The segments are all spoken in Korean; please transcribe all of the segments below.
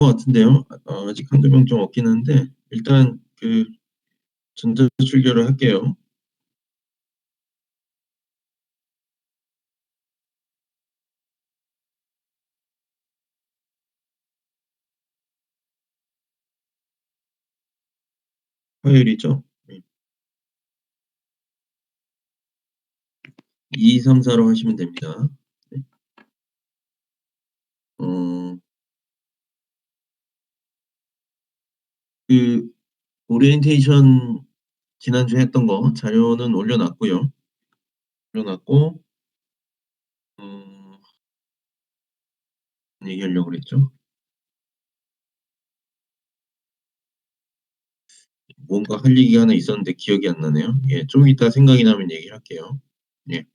것 같은데요. 아직 한두 명 좀 없긴 한데 일단 전자출결을 할게요. 화요일이죠? 네. 2-3-4로 하시면 됩니다. 네. 어 그 오리엔테이션 지난주에 했던 거 자료는 올려 놨고 어 얘기하려고 그랬죠? 뭔가 할 얘기가 하나 있었는데 기억이 안 나네요. 예, 좀 이따 생각이 나면 얘기를 할게요. 예.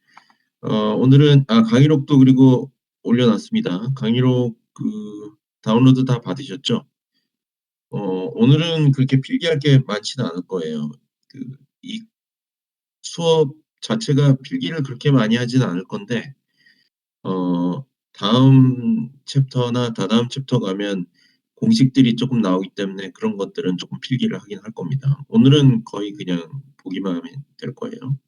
오늘은 강의록도 그리고 올려 놨습니다. 강의록 다운로드 다 받으셨죠? 오늘은 그렇게 필기할 게 많지는 않을 거예요. 이 수업 자체가 필기를 그렇게 많이 하지는 않을 건데 어 다음 챕터나 다다음 챕터 가면 공식들이 쪼끔 나오기 때문에 그런 것들은 쪼끔 필기를 하긴 할 겁니다. 오늘은 거의 그냥 보기만 하면 될 거예요.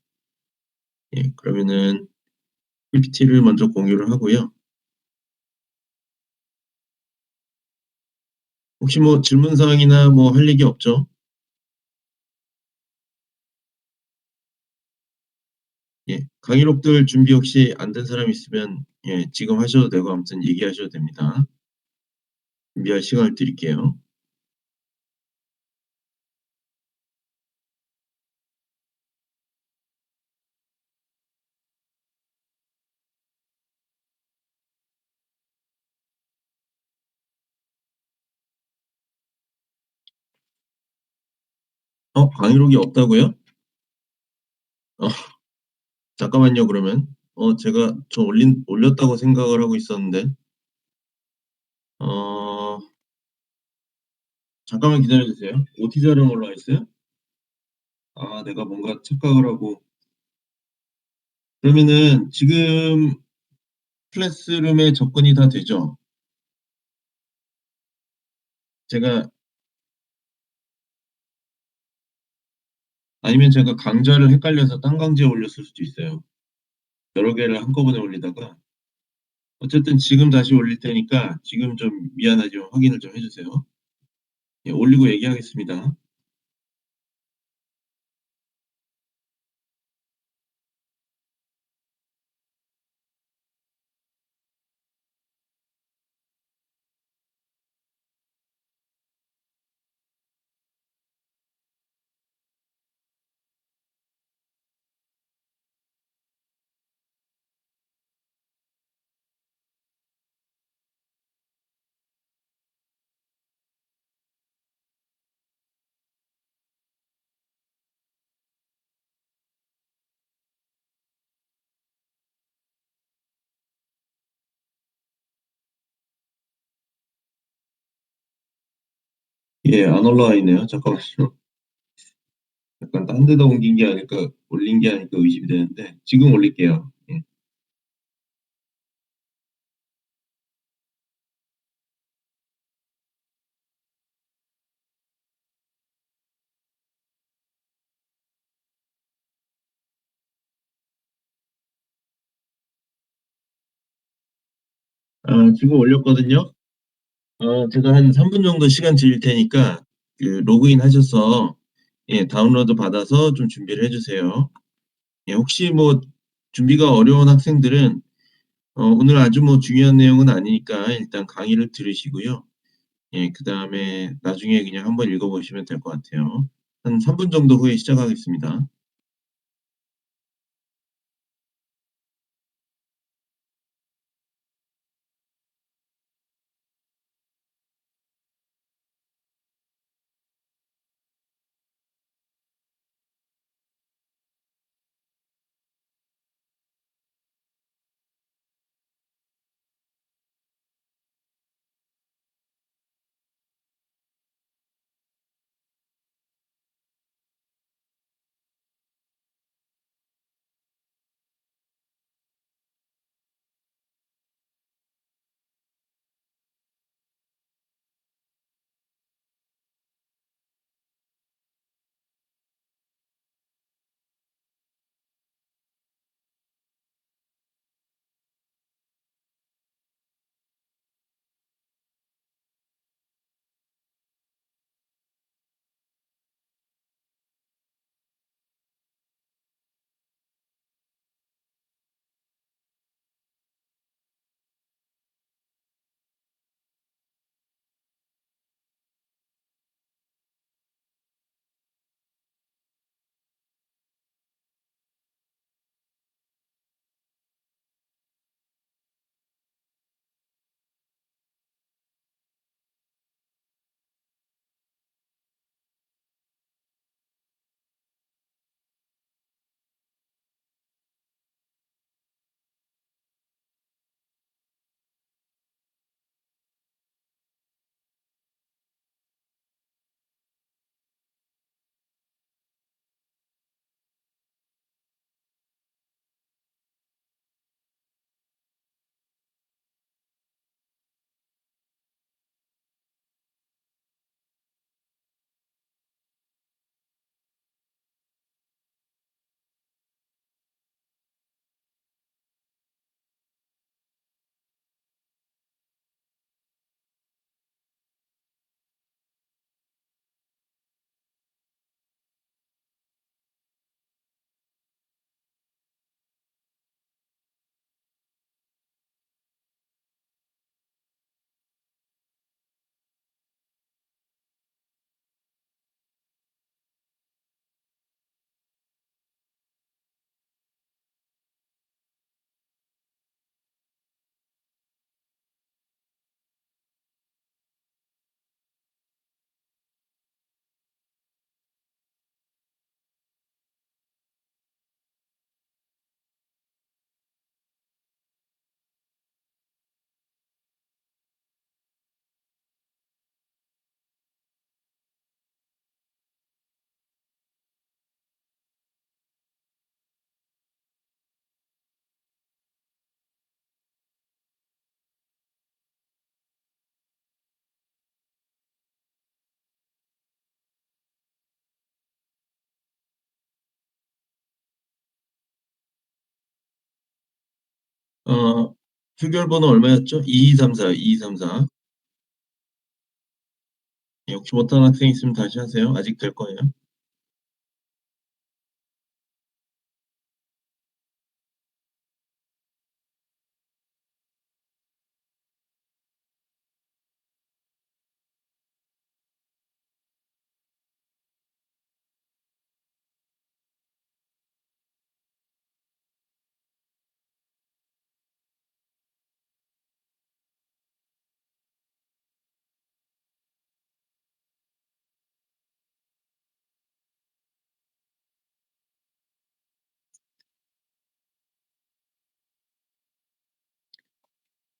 예. 그러면은 PPT를 먼저 공유를 하고요. 혹시 뭐 질문 사항이나 뭐 할 얘기 없죠? 예. 강의록들 준비 혹시 안 된 사람 있으면 예, 지금 하셔도 되고 아무튼 얘기하셔도 됩니다. 준비할 시간을 드릴게요. 강의록이 없다고요? 어 잠깐만요 그러면. 제가 올렸다고 생각을 하고 있었는데. 어 잠깐만 기다려 주세요. OT 자료는 올라와 있어요? 내가 뭔가 착각을 하고. 그러면은 지금 클래스룸에 접근이 다 되죠? 제가 아니면 제가 강좌를 헷갈려서 딴 강좌에 올렸을 수도 있어요. 여러 개를 한꺼번에 올리다가. 어쨌든 지금 다시 올릴 테니까 지금 좀 미안하지만 확인을 좀 해 주세요. 예, 올리고 얘기하겠습니다. 예, 안 올라와 있네요. 잠깐만요. 약간 딴 데다 옮긴 게 아닐까, 올린 게 아닐까 의심이 되는데 지금 올릴게요. 예. 지금 올렸거든요. 제가 한 3분 정도 시간 드릴 테니까 로그인 하셔서 예, 다운로드 받아서 좀 준비를 해 주세요. 예, 혹시 뭐 준비가 어려운 학생들은 오늘 아주 뭐 중요한 내용은 아니니까 일단 강의를 들으시고요. 예, 그다음에 나중에 그냥 한번 읽어 보시면 될 것 같아요. 한 3분 정도 후에 시작하겠습니다. 어 표결 번호 얼마였죠? 2234, 2234. 예, 혹시 못하는 학생 있으면 다시 하세요. 아직 될 거예요.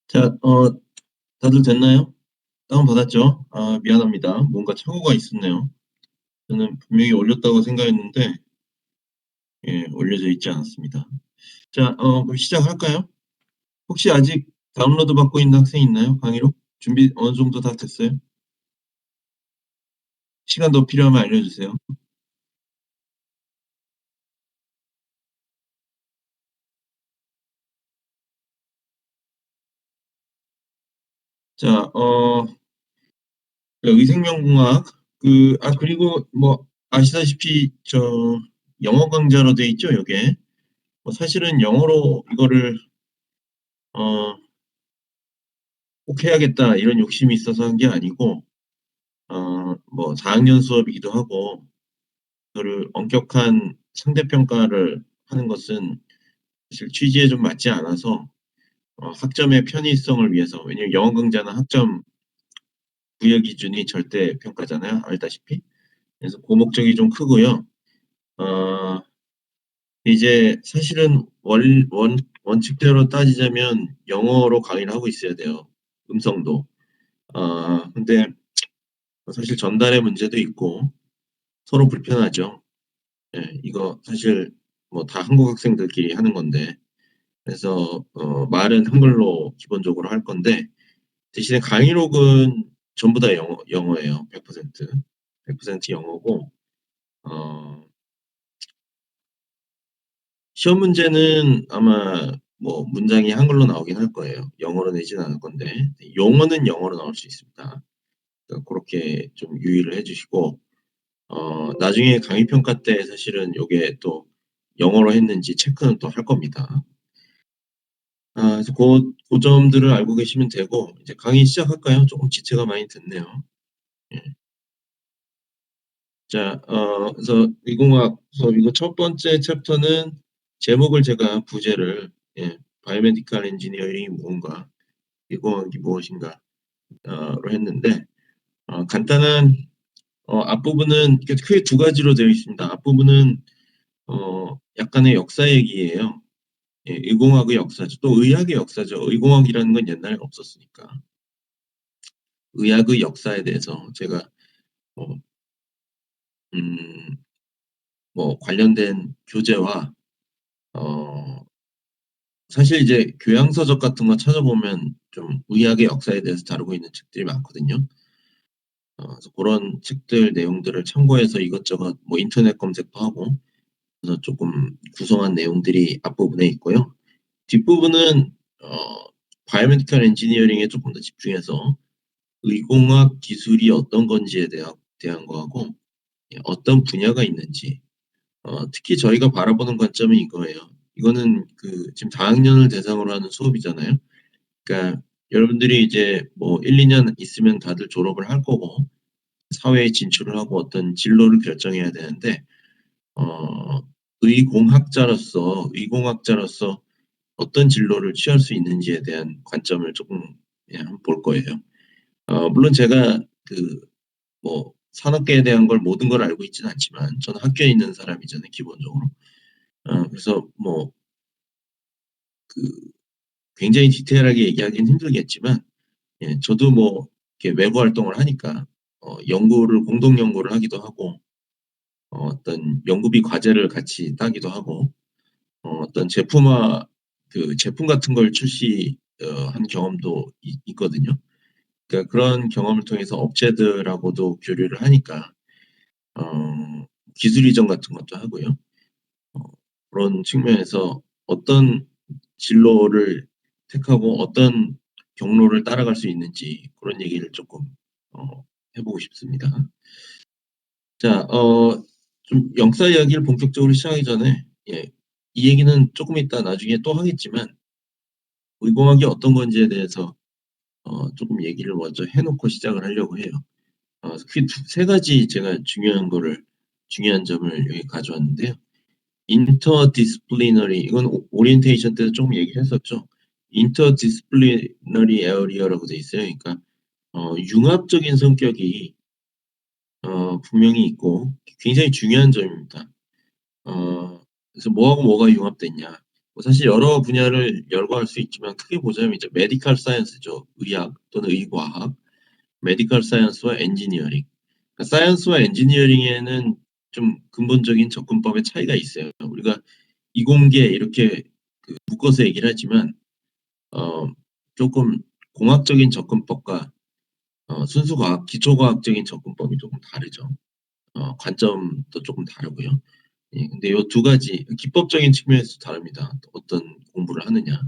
자, 다들 됐나요? 다운받았죠? 아, 미안합니다. 뭔가 착오가 있었네요. 저는 분명히 올렸다고 생각했는데, 예, 올려져 있지 않았습니다. 자, 그럼 시작할까요? 혹시 아직 다운로드 받고 있는 학생 있나요? 강의로? 준비 어느 정도 다 됐어요? 시간 더 필요하면 알려주세요. 자, 의생명공학, 그리고 뭐, 아시다시피, 영어 강좌로 돼 있죠, 요게. 뭐 사실은 영어로 이거를, 어, 꼭 해야겠다, 이런 욕심이 있어서 한 게 아니고, 뭐, 4학년 수업이기도 하고, 그거를 엄격한 상대평가를 하는 것은 사실 취지에 좀 맞지 않아서, 학점의 편의성을 위해서, 왜냐면 영어 강좌는 학점 부여 기준이 절대 평가잖아요, 알다시피. 그래서 그 목적이 좀 크고요. 어, 이제 사실은 원칙대로 따지자면 영어로 강의를 하고 있어야 돼요. 음성도. 근데 사실 전달의 문제도 있고 서로 불편하죠. 예, 이거 사실 뭐 다 한국 학생들끼리 하는 건데. 그래서 말은 한글로 기본적으로 할 건데 대신에 강의록은 전부 다 영어예요. 100%. 100% 영어고 어, 시험 문제는 아마 뭐 문장이 한글로 나오긴 할 거예요. 영어로 내진 않을 건데 용어는 영어로 나올 수 있습니다. 그러니까 그렇게 좀 유의를 해주시고 나중에 강의 평가 때 사실은 요게 또 영어로 했는지 체크는 또 할 겁니다. 그래서 그 점들을 알고 계시면 되고 이제 강의 시작할까요? 조금 지체가 많이 됐네요. 예. 자, 그래서 이공학 수업 이거 첫 번째 챕터는 제목을 제가 부제를 예, 바이오메디컬 엔지니어링이 뭔가, 이공학이 무엇인가로 했는데 간단한 앞부분은 크게 두 가지로 되어 있습니다. 앞부분은 약간의 역사 얘기예요. 예, 의공학의 역사죠. 또 의학의 역사죠. 의공학이라는 건 옛날에 없었으니까. 의학의 역사에 대해서 제가 뭐, 음, 뭐 관련된 교재와 어, 사실 이제 교양서적 같은 거 찾아보면 좀 의학의 역사에 대해서 다루고 있는 책들이 많거든요. 그래서 그런 책들 내용들을 참고해서 이것저것 뭐 인터넷 검색도 하고 그래서 조금 구성한 내용들이 앞부분에 있고요. 뒷부분은 바이오메디컬 엔지니어링에 조금 더 집중해서 의공학 기술이 어떤 건지에 대한 거하고 어떤 분야가 있는지 특히 저희가 바라보는 관점은 이거예요. 이거는 지금 4학년을 대상으로 하는 수업이잖아요. 그러니까 여러분들이 이제 뭐 1-2년 있으면 다들 졸업을 할 거고 사회에 진출을 하고 어떤 진로를 결정해야 되는데 어 의공학자로서 어떤 진로를 취할 수 있는지에 대한 관점을 조금 한번 볼 거예요. 물론 제가 뭐 산업계에 대한 걸 모든 걸 알고 있지는 않지만 저는 학교에 있는 사람이잖아요, 기본적으로. 그래서 뭐 그 굉장히 디테일하게 얘기하기는 힘들겠지만 저도 뭐 이렇게 외부 활동을 하니까 연구를 공동 연구를 하기도 하고 어떤 연구비 과제를 같이 따기도 하고 어떤 제품 같은 걸 한 경험도 있거든요. 그러니까 그런 경험을 통해서 업체들하고도 교류를 하니까 기술 이전 같은 것도 하고요. 어, 그런 측면에서 어떤 진로를 택하고 어떤 경로를 따라갈 수 있는지 그런 얘기를 조금 해 보고 싶습니다. 자, 좀 역사 이야기를 본격적으로 시작하기 전에 이 얘기는 조금 이따 나중에 또 하겠지만 의공학이 어떤 건지에 대해서 조금 얘기를 먼저 해 놓고 시작을 하려고 해요. 그 두 세 가지 제가 중요한 점을 여기 가져왔는데요. interdisciplinary 이건 오리엔테이션 때도 조금 얘기했었죠. interdisciplinary area라고 돼 있어요. 그러니까 융합적인 성격이 분명히 있고 굉장히 중요한 점입니다. 그래서 뭐하고 뭐가 융합됐냐. 뭐 사실 여러 분야를 열거할 수 있지만 크게 보자면 이제 메디컬 사이언스죠. 의학 또는 의과학, 메디컬 사이언스와 엔지니어링. 그러니까 사이언스와 엔지니어링에는 좀 근본적인 접근법의 차이가 있어요. 우리가 이공계 이렇게 묶어서 얘기를 하지만 어, 조금 공학적인 접근법과 순수 과학, 기초 과학적인 접근법이 조금 다르죠. 관점도 조금 다르고요. 예, 근데 요 두 가지 기법적인 측면에서 다릅니다. 어떤 공부를 하느냐.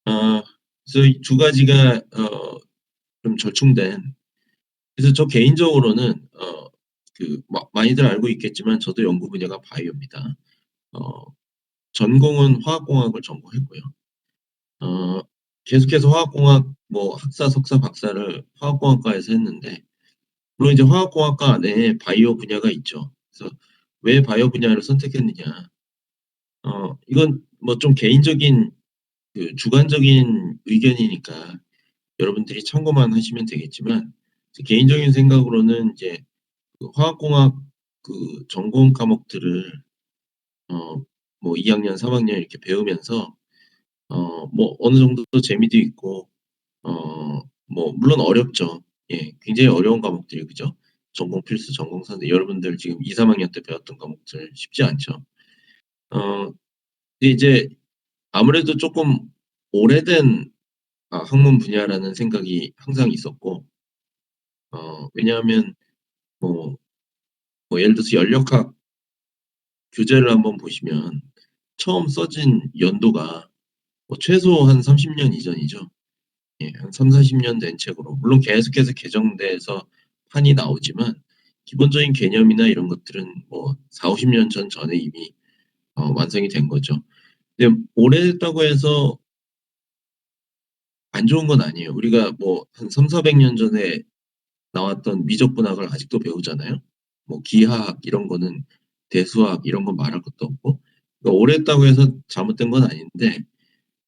그래서 이 두 가지가 좀 절충된. 그래서 저 개인적으로는 많이들 알고 있겠지만 저도 연구 분야가 바이오입니다. 어, 전공은 화학공학을 전공했고요. 어, 계속해서 화학공학 뭐 학사, 석사, 박사를 화학공학과에서 했는데 물론 이제 화학공학과 안에 바이오 분야가 있죠. 그래서 왜 바이오 분야를 선택했느냐. 이건 뭐 좀 개인적인 주관적인 의견이니까 여러분들이 참고만 하시면 되겠지만 개인적인 생각으로는 이제 화학공학 전공 과목들을 어 뭐 2 학년, 3 학년 이렇게 배우면서 뭐 어느 정도 재미도 있고 뭐 물론 어렵죠. 예. 굉장히 어려운 과목들이 그죠. 전공 필수, 전공서인데 여러분들 지금 2-3 학년 때 배웠던 과목들 쉽지 않죠. 어 근데 이제 아무래도 쪼끔 오래된 학문 분야라는 생각이 항상 있었고 왜냐하면 뭐 예를 들어서 연력학 교재를 한번 보시면 처음 써진 연도가 뭐 최소 한 30년 이전이죠. 예. 한 30-40년 된 책으로 물론 계속해서 개정돼서 판이 나오지만 기본적인 개념이나 이런 것들은 뭐 40-50년 전에 이미 완성이 된 거죠. 근데 오래됐다고 해서 안 좋은 건 아니에요. 우리가 뭐 한 300-400년 전에 나왔던 미적분학을 아직도 배우잖아요. 뭐 기하학 이런 거는 대수학 이런 건 말할 것도 없고. 그러니까 오래됐다고 해서 잘못된 건 아닌데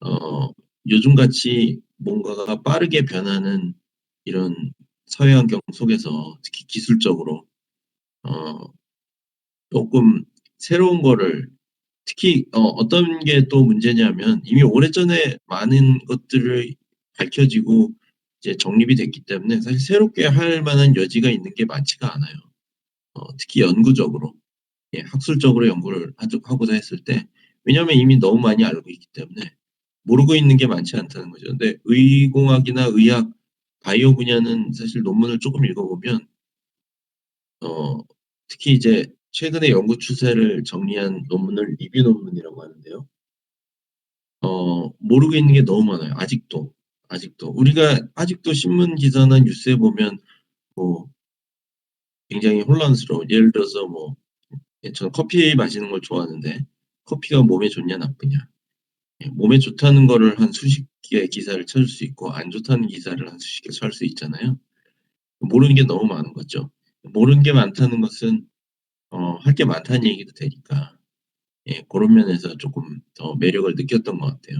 어 요즘같이 뭔가가 빠르게 변하는 이런 사회 환경 속에서 특히 기술적으로 어 쪼끔 새로운 거를 특히 어떤 게 또 문제냐면 이미 오래전에 많은 것들을 밝혀지고 이제 정립이 됐기 때문에 사실 새롭게 할 만한 여지가 있는 게 많지가 않아요. 특히 연구적으로. 예 학술적으로 연구를 하고자 했을 때 왜냐하면 이미 너무 많이 알고 있기 때문에 모르고 있는 게 많지 않다는 거죠. 근데 의공학이나 의학, 바이오 분야는 사실 논문을 쪼끔 읽어 보면 어 특히 이제 최근의 연구 추세를 정리한 논문을 리뷰 논문이라고 하는데요. 모르고 있는 게 너무 많아요 아직도. 아직도. 우리가 아직도 신문 기사나 뉴스에 보면 뭐 굉장히 혼란스러운 예를 들어서 뭐 저는 커피 마시는 걸 좋아하는데 커피가 몸에 좋냐 나쁘냐. 예 몸에 좋다는 거를 한 수십 개의 기사를 찾을 수 있고 안 좋다는 기사를 한 수십 개 찾을 수 있잖아요. 모르는 게 너무 많은 거죠. 모르는 게 많다는 것은 할 게 많다는 얘기도 되니까 예 고런 면에서 쪼끔 더 매력을 느꼈던 것 같아요.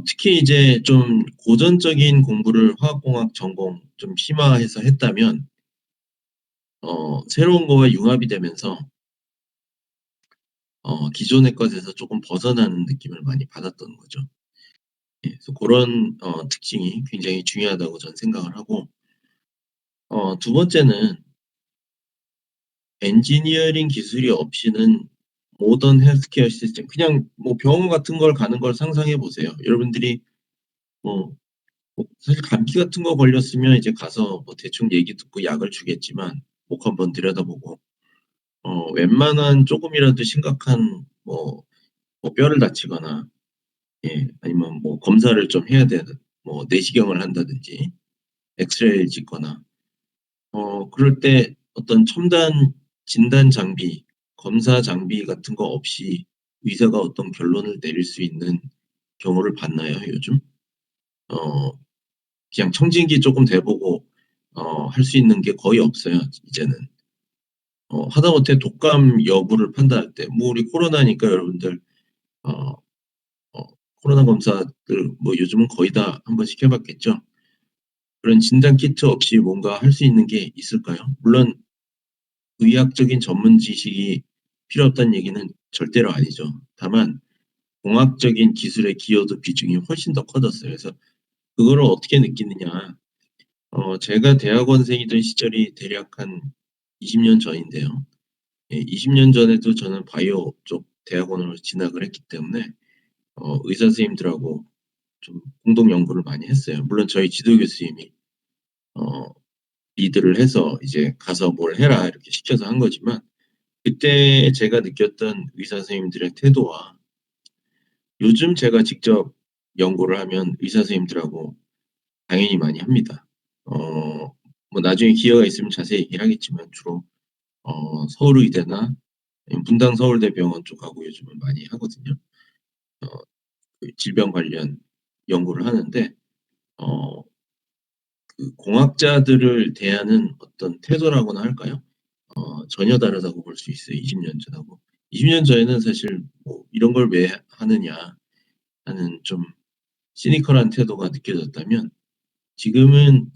특히 이제 좀 고전적인 공부를 화학공학 전공 좀 심화해서 했다면 새로운 거와 융합이 되면서 기존의 것에서 쪼끔 벗어나는 느낌을 많이 받았던 거죠. 예 그래서 고런 특징이 굉장히 중요하다고 저는 생각을 하고 두 번째는 엔지니어링 기술이 없이는 모던 헬스케어 시스템 그냥 뭐 병원 같은 걸 가는 걸 상상해 보세요. 여러분들이 뭐 사실 감기 같은 거 걸렸으면 이제 가서 뭐 대충 얘기 듣고 약을 주겠지만 목 한번 들여다보고 웬만한 쪼금이라도 심각한 뭐 뼈를 다치거나 아니면 뭐 검사를 좀 해야 되는 뭐 내시경을 한다든지 엑스레이를 찍거나 그럴 때 어떤 첨단 진단 장비, 검사 장비 같은 거 없이 의사가 어떤 결론을 내릴 수 있는 경우를 봤나요, 요즘? 어 그냥 청진기 쪼끔 대 보고 할 수 있는 게 거의 없어요, 이제는. 하다못해 독감 여부를 판단할 때 뭐 우리 코로나니까 여러분들 어 어 코로나 검사들 뭐 요즘은 거의 다 한 번씩 해 봤겠죠? 그런 진단 키트 없이 뭔가 할 수 있는 게 있을까요? 물론 의학적인 전문 지식이 필요 없다는 얘기는 절대로 아니죠. 다만 공학적인 기술의 기여도 비중이 훨씬 더 커졌어요. 그래서 그거를 어떻게 느끼느냐. 제가 대학원생이던 시절이 대략 한 20년 전인데요. 20년 전에도 저는 바이오 쪽 대학원으로 진학을 했기 때문에 의사 선생님들하고 좀 공동 연구를 많이 했어요. 물론 저희 지도 교수님이 어 리드를 해서 이제 "가서 뭘 해라." 이렇게 시켜서 한 거지만 그때 제가 느꼈던 의사 선생님들의 태도와 요즘 제가 직접 연구를 하면 의사 선생님들하고 당연히 많이 합니다. 뭐 나중에 기회가 있으면 자세히 얘기를 하겠지만 주로 서울의대나 아니면 분당 서울대병원 쪽하고 요즘은 많이 하거든요. 어 그 질병 관련 연구를 하는데 어 그 공학자들을 대하는 어떤 태도라고나 할까요? 전혀 다르다고 볼 수 있어요, 20년 전하고. 20년 전에는 사실 뭐 '이런 걸 왜 하느냐.' 하는 좀 시니컬한 태도가 느껴졌다면 지금은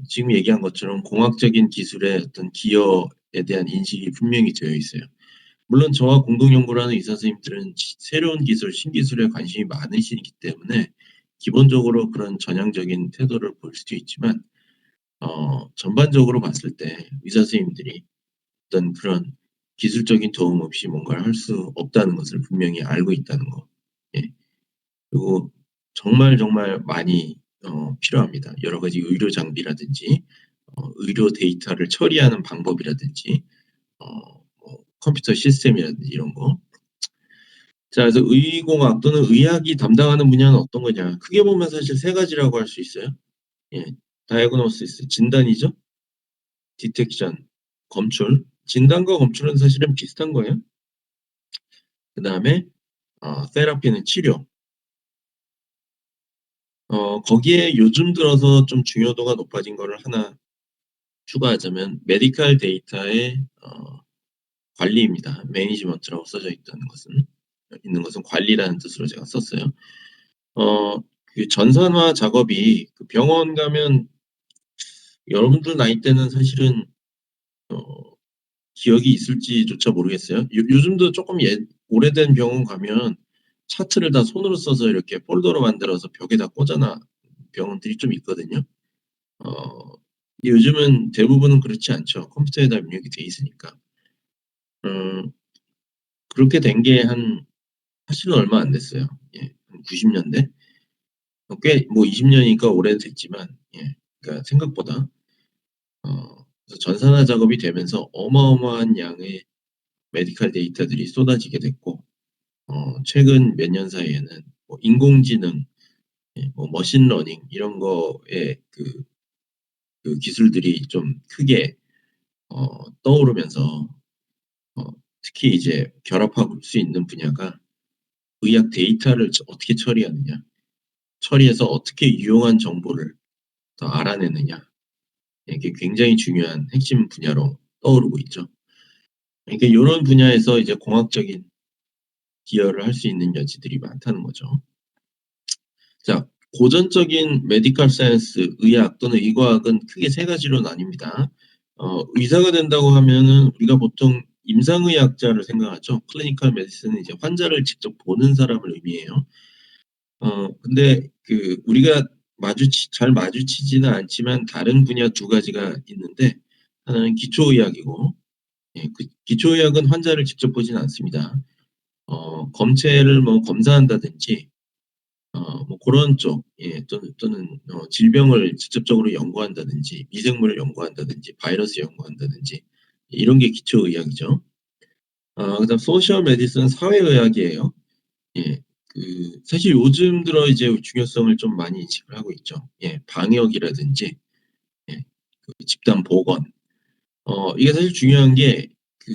지금 얘기한 것처럼 공학적인 기술의 어떤 기여에 대한 인식이 분명히 되어 있어요. 물론 저와 공동 연구를 하는 의사 선생님들은 새로운 기술, 신기술에 관심이 많으시기 때문에 기본적으로 그런 전향적인 태도를 볼 수도 있지만 전반적으로 봤을 때 의사 선생님들이 어떤 그런 기술적인 도움 없이 뭔가를 할 수 없다는 것을 분명히 알고 있다는 거. 예. 그리고 정말, 정말 많이 필요합니다. 여러 가지 의료 장비라든지 의료 데이터를 처리하는 방법이라든지 뭐 컴퓨터 시스템이라든지 이런 거. 자, 그래서 의공학 또는 의학이 담당하는 분야는 어떤 거냐. 크게 보면 사실 세 가지라고 할 수 있어요. 예. 다이아그노시스 진단이죠. 디텍션 검출. 진단과 검출은 사실은 비슷한 거예요. 그다음에 테라피는 치료. 거기에 요즘 들어서 좀 중요도가 높아진 거를 하나 추가하자면 메디컬 데이터의 관리입니다. 매니지먼트라고 써져 있는 것은 관리라는 뜻으로 제가 썼어요. 그 전산화 작업이 그 병원 가면 여러분들 나이 때는 사실은 어 기억이 있을지조차 모르겠어요. 요즘도 쪼끔 오래된 병원 가면 차트를 다 손으로 써서 이렇게 폴더로 만들어서 벽에다 꽂아 놔 병원들이 좀 있거든요. 근데 요즘은 대부분은 그렇지 않죠. 컴퓨터에다 입력이 돼 있으니까. 음 그렇게 된 게 사실은 얼마 안 됐어요. 한 90 년대? 꽤 뭐 20 년이니까 오래됐지만 그러니까 생각보다 그래서 전산화 작업이 되면서 어마어마한 양의 메디컬 데이터들이 쏟아지게 됐고 최근 몇 년 사이에는 뭐 인공지능 뭐 머신러닝 이런 거에 그 기술들이 좀 크게 떠오르면서 어 특히 이제 결합할 수 있는 분야가 의학 데이터를 어떻게 처리하느냐, 처리해서 어떻게 유용한 정보를 더 알아내느냐 이게 굉장히 중요한 핵심 분야로 떠오르고 있죠. 그러니까 요런 분야에서 이제 공학적인 기여를 할 수 있는 여지들이 많다는 거죠. 자, 고전적인 메디컬 사이언스, 의학 또는 의과학은 크게 세 가지로 나뉩니다. 의사가 된다고 하면은 우리가 보통 임상의학자를 생각하죠. 클리니컬 메디슨은 이제 환자를 직접 보는 사람을 의미해요. 근데 그 우리가 잘 마주치지는 않지만 다른 분야 두 가지가 있는데 하나는 기초의학이고 그 기초의학은 환자를 직접 보지는 않습니다. 검체를 뭐 검사한다든지 뭐 고런 쪽 또는 질병을 직접적으로 연구한다든지 미생물을 연구한다든지 바이러스 연구한다든지 이런 게 기초의학이죠. 그다음 소셜 메디슨 사회의학이에요. 예. 사실 요즘 들어 이제 중요성을 좀 많이 인식을 하고 있죠. 예. 방역이라든지 예 집단 보건. 이게 사실 중요한 게 그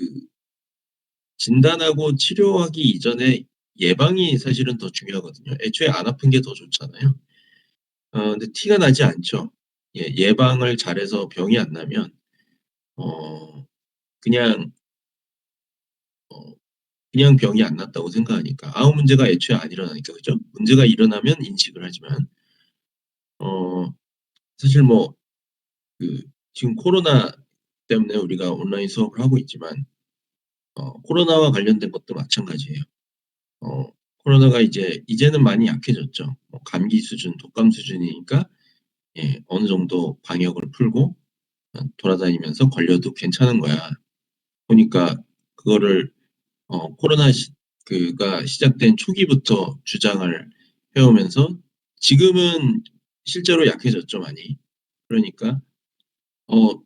진단하고 치료하기 이전에 예방이 사실은 더 중요하거든요. 애초에 안 아픈 게 더 좋잖아요. 근데 티가 나지 않죠. 예방을 잘해서 병이 안 나면 어 그냥 어 그냥 병이 안 났다고 생각하니까 아무 문제가 애초에 안 일어나니까 그죠? 문제가 일어나면 인식을 하지만 어 사실 뭐 그 지금 코로나 때문에 우리가 온라인 수업을 하고 있지만 코로나와 관련된 것도 마찬가지예요. 코로나가 이제는 많이 약해졌죠. 뭐 감기 수준, 독감 수준이니까 어느 정도 방역을 풀고 돌아다니면서 걸려도 괜찮은 거야. 보니까 그거를 코로나 가 시작된 초기부터 주장을 해 오면서 지금은 실제로 약해졌죠, 많이. 그러니까 어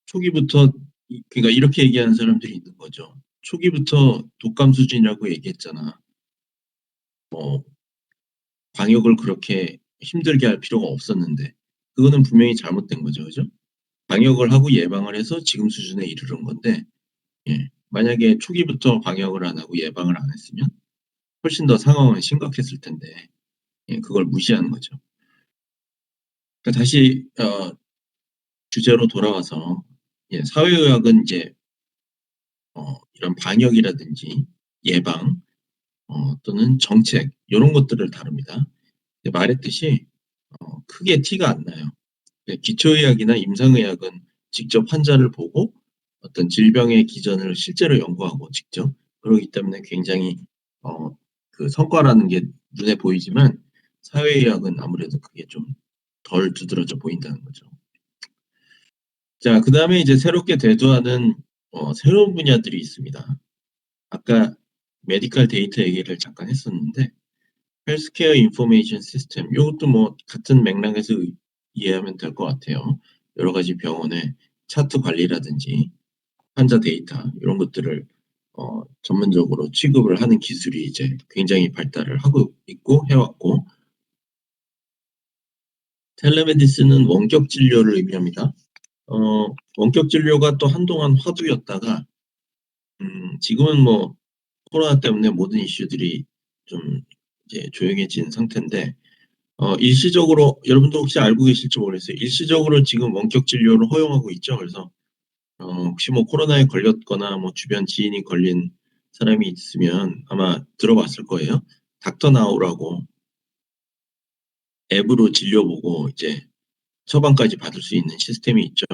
초기부터 그러니까 이렇게 얘기하는 사람들이 있는 거죠. "초기부터 독감 수준이라고 얘기했잖아. 뭐 방역을 그렇게 힘들게 할 필요가 없었는데." 그거는 분명히 잘못된 거죠. 그죠? 방역을 하고 예방을 해서 지금 수준에 이르른 건데 만약에 초기부터 방역을 안 하고 예방을 안 했으면 훨씬 더 상황은 심각했을 텐데 그걸 무시하는 거죠. 그러니까 다시 주제로 돌아와서 사회의학은 이제 이런 방역이라든지 예방 또는 정책 요런 것들을 다룹니다. 근데 말했듯이 크게 티가 안 나요. 기초의학이나 임상의학은 직접 환자를 보고 어떤 질병의 기전을 실제로 연구하고 직접 그러기 때문에 굉장히 성과라는 게 눈에 보이지만 사회의학은 아무래도 그게 좀 덜 두드러져 보인다는 거죠. 자 그다음에 이제 새롭게 대두하는 새로운 분야들이 있습니다. 아까 메디컬 데이터 얘기를 잠깐 했었는데 헬스케어 인포메이션 시스템 요것도 뭐 같은 맥락에서 이해하면 될 것 같아요. 여러 가지 병원의 차트 관리라든지 환자 데이터 이런 것들을 전문적으로 취급을 하는 기술이 이제 굉장히 발달을 하고 있고 해 왔고 텔레메디슨은 원격 진료를 의미합니다. 원격 진료가 또 한동안 화두였다가 지금은 뭐 코로나 때문에 모든 이슈들이 좀 이제 조용해진 상태인데 일시적으로 여러분도 혹시 알고 계실지 모르겠어요. 일시적으로 지금 원격 진료를 허용하고 있죠. 그래서 혹시 뭐 코로나에 걸렸거나 뭐 주변 지인이 걸린 사람이 있으면 아마 들어봤을 거예요. 닥터 나우라고 앱으로 진료 보고 이제 처방까지 받을 수 있는 시스템이 있죠.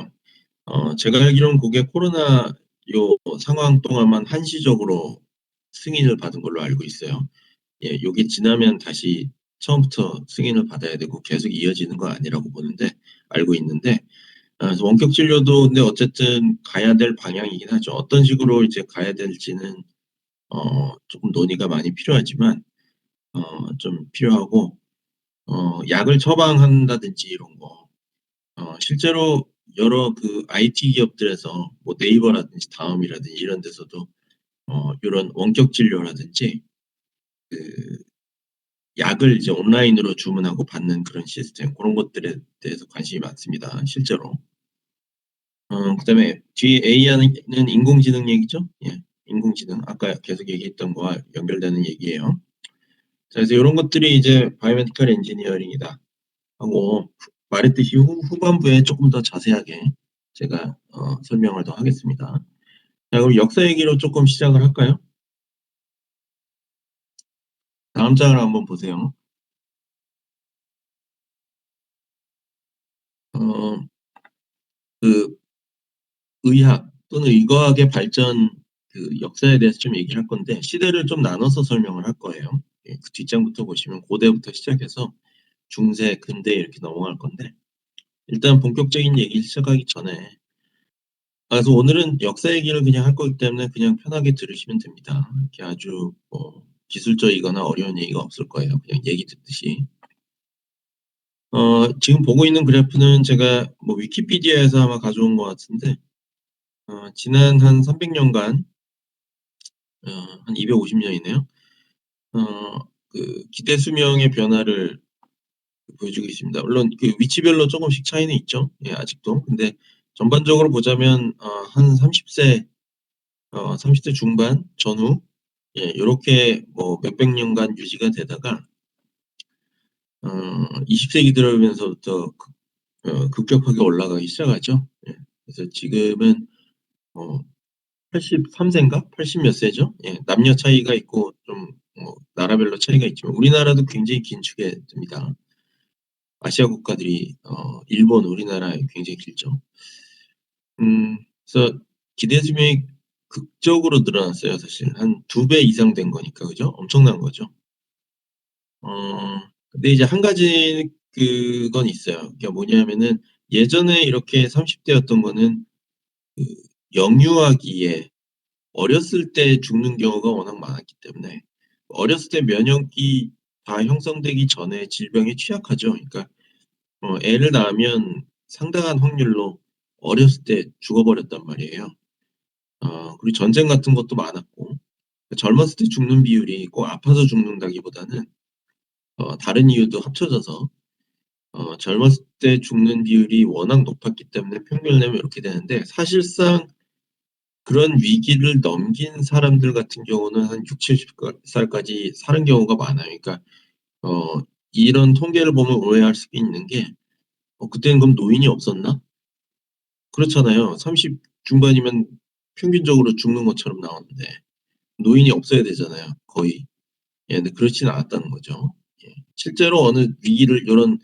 제가 알기로는 그게 코로나 요 상황 동안만 한시적으로 승인을 받은 걸로 알고 있어요. 요게 지나면 다시 처음부터 승인을 받아야 되고 계속 이어지는 건 아니라고 보는데 알고 있는데 그래서 원격 진료도 근데 어쨌든 가야 될 방향이긴 하죠. 어떤 식으로 이제 가야 될지는 쪼끔 논의가 많이 필요하지만 좀 필요하고 약을 처방한다든지 이런 거 실제로 여러 IT 기업들에서 뭐 네이버라든지 다음이라든지 이런 데서도 요런 원격 진료라든지 그 약을 이제 온라인으로 주문하고 받는 그런 시스템 고런 것들에 대해서 관심이 많습니다 실제로. 그다음에 뒤에 AI는 인공지능 얘기죠. 인공지능 아까 계속 얘기했던 거와 연결되는 얘기예요. 자 그래서 요런 것들이 이제 바이오메디컬 엔지니어링이다 하고 말했듯이 후반부에 쪼끔 더 자세하게 제가 설명을 더 하겠습니다. 자 그럼 역사 얘기로 쪼끔 시작을 할까요? 다음 장을 한번 보세요. 어 그 의학 또는 의과학의 발전 역사에 대해서 좀 얘기를 할 건데 시대를 좀 나눠서 설명을 할 거예요. 그 뒷장부터 보시면 고대부터 시작해서 중세, 근대 이렇게 넘어갈 건데 일단 본격적인 얘기를 시작하기 전에 그래서 오늘은 역사 얘기를 그냥 할 거기 때문에 그냥 편하게 들으시면 됩니다. 이렇게 아주 뭐 기술적이거나 어려운 얘기가 없을 거예요, 그냥 얘기 듣듯이. 지금 보고 있는 그래프는 제가 뭐 위키피디아에서 아마 가져온 것 같은데 지난 한 300 년간 한 250 년이네요. 기대 수명의 변화를 보여주고 있습니다. 물론 그 위치별로 쪼금씩 차이는 있죠. 예 아직도. 근데 전반적으로 보자면 한 30대 중반 전후 예 요렇게 뭐 몇백 년간 유지가 되다가 20 세기 들어오면서부터 급격하게 올라가기 시작하죠. 예. 그래서 지금은 어 83 세인가 80몇 세죠. 예. 남녀 차이가 있고 좀 나라별로 차이가 있지만 우리나라도 굉장히 긴축해 듭니다. 아시아 국가들이 일본, 우리나라 굉장히 길죠. 그래서 기대 수명이 극적으로 늘어났어요 사실. 한 2배 이상 된 거니까 그죠? 엄청난 거죠. 근데 이제 한 가지 그건 있어요. 그게 뭐냐면은 예전에 이렇게 30 대였던 거는 그 영유아기에 어렸을 때 죽는 경우가 워낙 많았기 때문에 어렸을 때 면역이 다 형성되기 전에 질병에 취약하죠. 그러니까 애를 낳으면 상당한 확률로 어렸을 때 죽어버렸단 말이에요. 그리고 전쟁 같은 것도 많았고 젊었을 때 죽는 비율이 꼭 아파서 죽는다기보다는 다른 이유도 합쳐져서 젊었을 때 죽는 비율이 워낙 높았기 때문에 평균을 내면 이렇게 되는데 사실상 그런 위기를 넘긴 사람들 같은 경우는 한 60-70 살까지 사는 경우가 많아요. 그러니까 어 이런 통계를 보면 오해할 수 있는 게 '그때는 그럼 노인이 없었나?' 그렇잖아요. 30 중반이면 평균적으로 죽는 것처럼 나오는데 노인이 없어야 되잖아요 거의. 예 근데 그렇지는 않았다는 거죠. 예. 실제로 어느 위기를 요런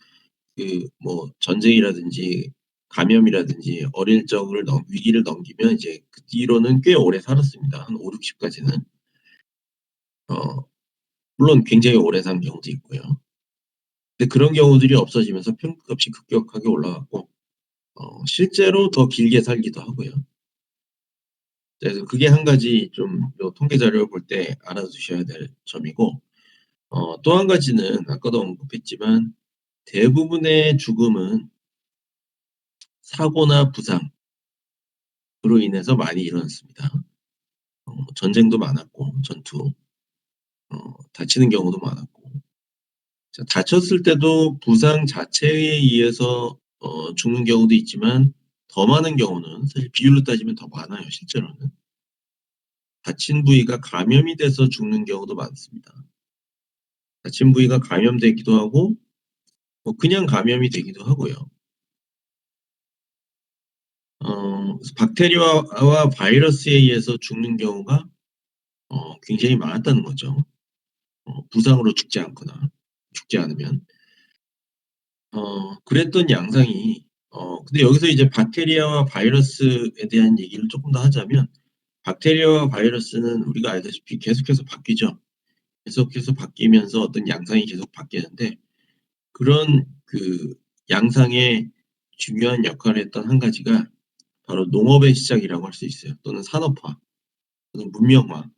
뭐 전쟁이라든지 감염이라든지 어릴 적을 위기를 넘기면 이제 그 뒤로는 꽤 오래 살았습니다. 한 50-60 까지는. 어 물론 굉장히 오래 산 경우도 있고요. 근데 그런 경우들이 없어지면서 평균값이 급격하게 올라갔고 실제로 더 길게 살기도 하고요. 그래서 그게 한 가지 좀 요 통계 자료를 볼 때 알아두셔야 될 점이고 또 한 가지는 아까도 언급했지만 대부분의 죽음은 사고나 부상으로 인해서 많이 일어났습니다. 전쟁도 많았고 전투 다치는 경우도 많았고 자 다쳤을 때도 부상 자체에 의해서 죽는 경우도 있지만 더 많은 경우는 사실 비율로 따지면 더 많아요 실제로는. 다친 부위가 감염이 돼서 죽는 경우도 많습니다. 다친 부위가 감염되기도 하고 그냥 감염이 되기도 하고요. 그래서 박테리아와 바이러스에 의해서 죽는 경우가 굉장히 많았다는 거죠. 부상으로 죽지 않거나 죽지 않으면. 그랬던 양상이 근데 여기서 이제 박테리아와 바이러스에 대한 얘기를 쪼끔 더 하자면 박테리아와 바이러스는 우리가 알다시피 계속해서 바뀌죠. 계속해서 바뀌면서 어떤 양상이 계속 바뀌는데 그런 양상의 중요한 역할을 했던 한 가지가 바로 농업의 시작이라고 할 수 있어요. 또는 산업화 또는 문명화.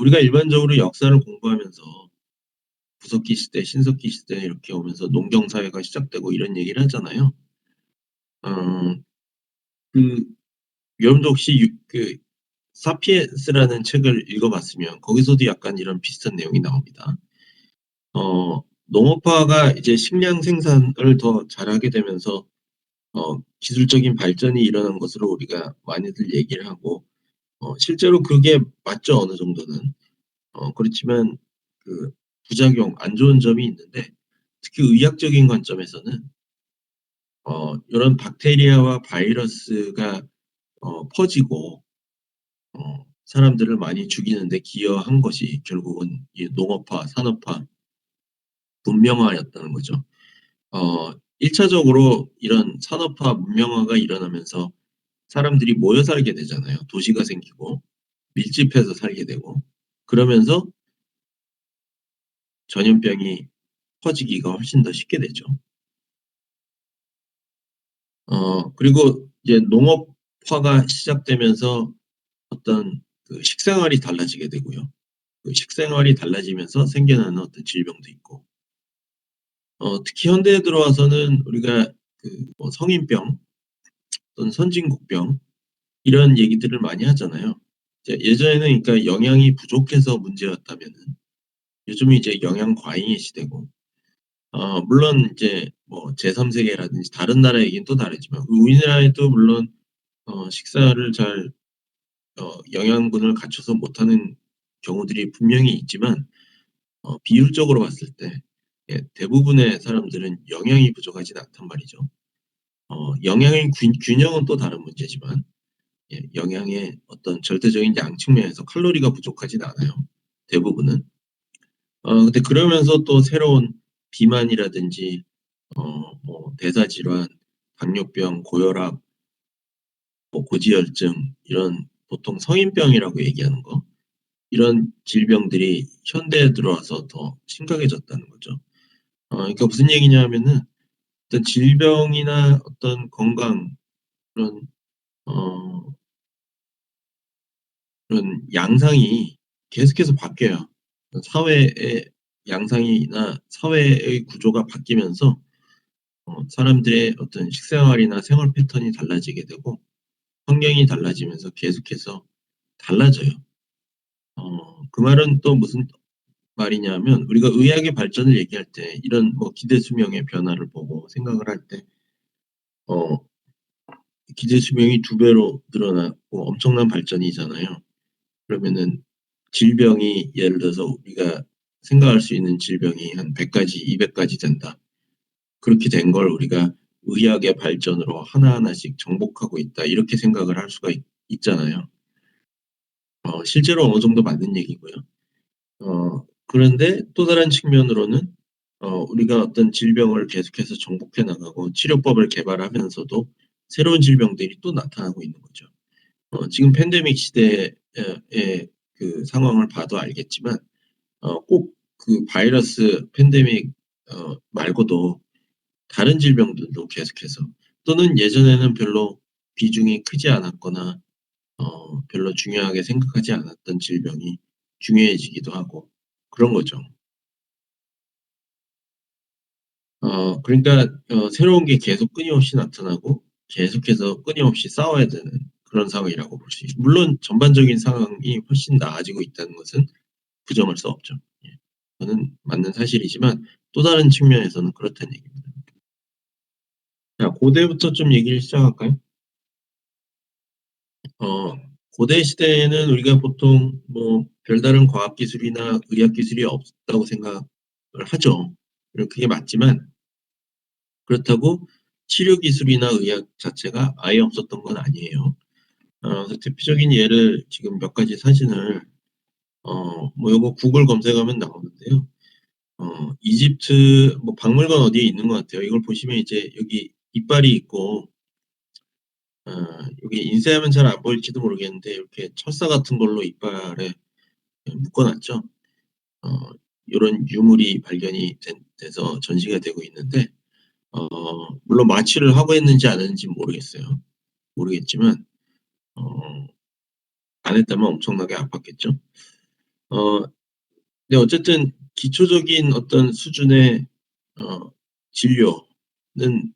우리가 일반적으로 역사를 공부하면서 구석기 시대, 신석기 시대 이렇게 오면서 농경 사회가 시작되고 이런 얘기를 하잖아요. 어 그 여러분도 혹시 사피엔스라는 책을 읽어 봤으면 거기서도 약간 이런 비슷한 내용이 나옵니다. 농업화가 이제 식량 생산을 더 잘하게 되면서 기술적인 발전이 일어난 것으로 우리가 많이들 얘기를 하고 실제로 그게 맞죠 어느 정도는. 그렇지만 그 부작용 안 좋은 점이 있는데 특히 의학적인 관점에서는 요런 박테리아와 바이러스가 퍼지고 사람들을 많이 죽이는 데 기여한 것이 결국은 이 농업화, 산업화, 문명화였다는 거죠. 1 차적으로 이런 산업화, 문명화가 일어나면서 사람들이 모여 살게 되잖아요. 도시가 생기고 밀집해서 살게 되고 그러면서 전염병이 퍼지기가 훨씬 더 쉽게 되죠. 그리고 이제 농업화가 시작되면서 어떤 식생활이 달라지게 되고요. 식생활이 달라지면서 생겨나는 어떤 질병도 있고 특히 현대에 들어와서는 우리가 뭐 성인병 또는 선진국병 이런 얘기들을 많이 하잖아요. 이제 예전에는 그러니까 영양이 부족해서 문제였다면은 요즘은 이제 영양 과잉의 시대고, 물론 이제 뭐 제3 세계라든지 다른 나라 얘기는 또 다르지만 우리나라에도 물론 식사를 잘 영양분을 갖춰서 못하는 경우들이 분명히 있지만, 비율적으로 봤을 때 예 대부분의 사람들은 영양이 부족하진 않단 말이죠. 영양의 균형은 또 다른 문제지만, 예 영양의 어떤 절대적인 양 측면에서 칼로리가 부족하진 않아요, 대부분은. 근데 그러면서 또 새로운 비만이라든지 뭐 대사질환, 당뇨병, 고혈압, 뭐 고지혈증, 이런 보통 성인병이라고 얘기하는 거, 이런 질병들이 현대에 들어와서 더 심각해졌다는 거죠. 그러니까 무슨 얘기냐 하면은 어떤 질병이나 어떤 건강, 그런 어 그런 양상이 계속해서 바뀌어요. 사회의 양상이나 사회의 구조가 바뀌면서 사람들의 어떤 식생활이나 생활 패턴이 달라지게 되고 환경이 달라지면서 계속해서 달라져요. 그 말은 또 무슨 말이냐면, 우리가 의학의 발전을 얘기할 때 이런 뭐 기대 수명의 변화를 보고 생각을 할 때, 어 기대 수명이 2배로 늘어나고 엄청난 발전이잖아요. 그러면은 질병이 예를 들어서 우리가 생각할 수 있는 질병이 한 100 가지, 200 가지 된다. 그렇게 된 걸 우리가 의학의 발전으로 하나하나씩 정복하고 있다, 이렇게 생각을 할 수가 있잖아요. 실제로 어느 정도 맞는 얘기고요. 그런데 또 다른 측면으로는 우리가 어떤 질병을 계속해서 정복해 나가고 치료법을 개발하면서도 새로운 질병들이 또 나타나고 있는 거죠. 지금 팬데믹 시대의 그 상황을 봐도 알겠지만, 꼭 그 바이러스 팬데믹 말고도 다른 질병들도 계속해서, 또는 예전에는 별로 비중이 크지 않았거나 별로 중요하게 생각하지 않았던 질병이 중요해지기도 하고, 그런 거죠. 그러니까 새로운 게 계속 끊임없이 나타나고 계속해서 끊임없이 싸워야 되는 그런 상황이라고 볼 수 있죠. 물론 전반적인 상황이 훨씬 나아지고 있다는 것은 부정할 수 없죠. 예. 그거는 맞는 사실이지만 또 다른 측면에서는 그렇다는 얘기입니다. 자, 고대부터 좀 얘기를 시작할까요? 어 고대 시대에는 우리가 보통 뭐 별다른 과학 기술이나 의학 기술이 없었다고 생각을 하죠. 그리고 그게 맞지만, 그렇다고 치료 기술이나 의학 자체가 아예 없었던 건 아니에요. 그래서 대표적인 예를 지금 몇 가지 사진을 뭐 요거 구글 검색하면 나오는데요. 이집트 뭐 박물관 어디에 있는 것 같아요. 이걸 보시면 이제 여기 이빨이 있고, 어 여기 인쇄하면 잘 안 보일지도 모르겠는데 이렇게 철사 같은 걸로 이빨에 묶어 놨죠. 어 요런 유물이 발견이 돼서 전시가 되고 있는데, 어 물론 마취를 하고 했는지 안 했는지는 모르겠어요. 모르겠지만 어 안 했다면 엄청나게 아팠겠죠. 어 근데 어쨌든 기초적인 어떤 수준의 어 진료는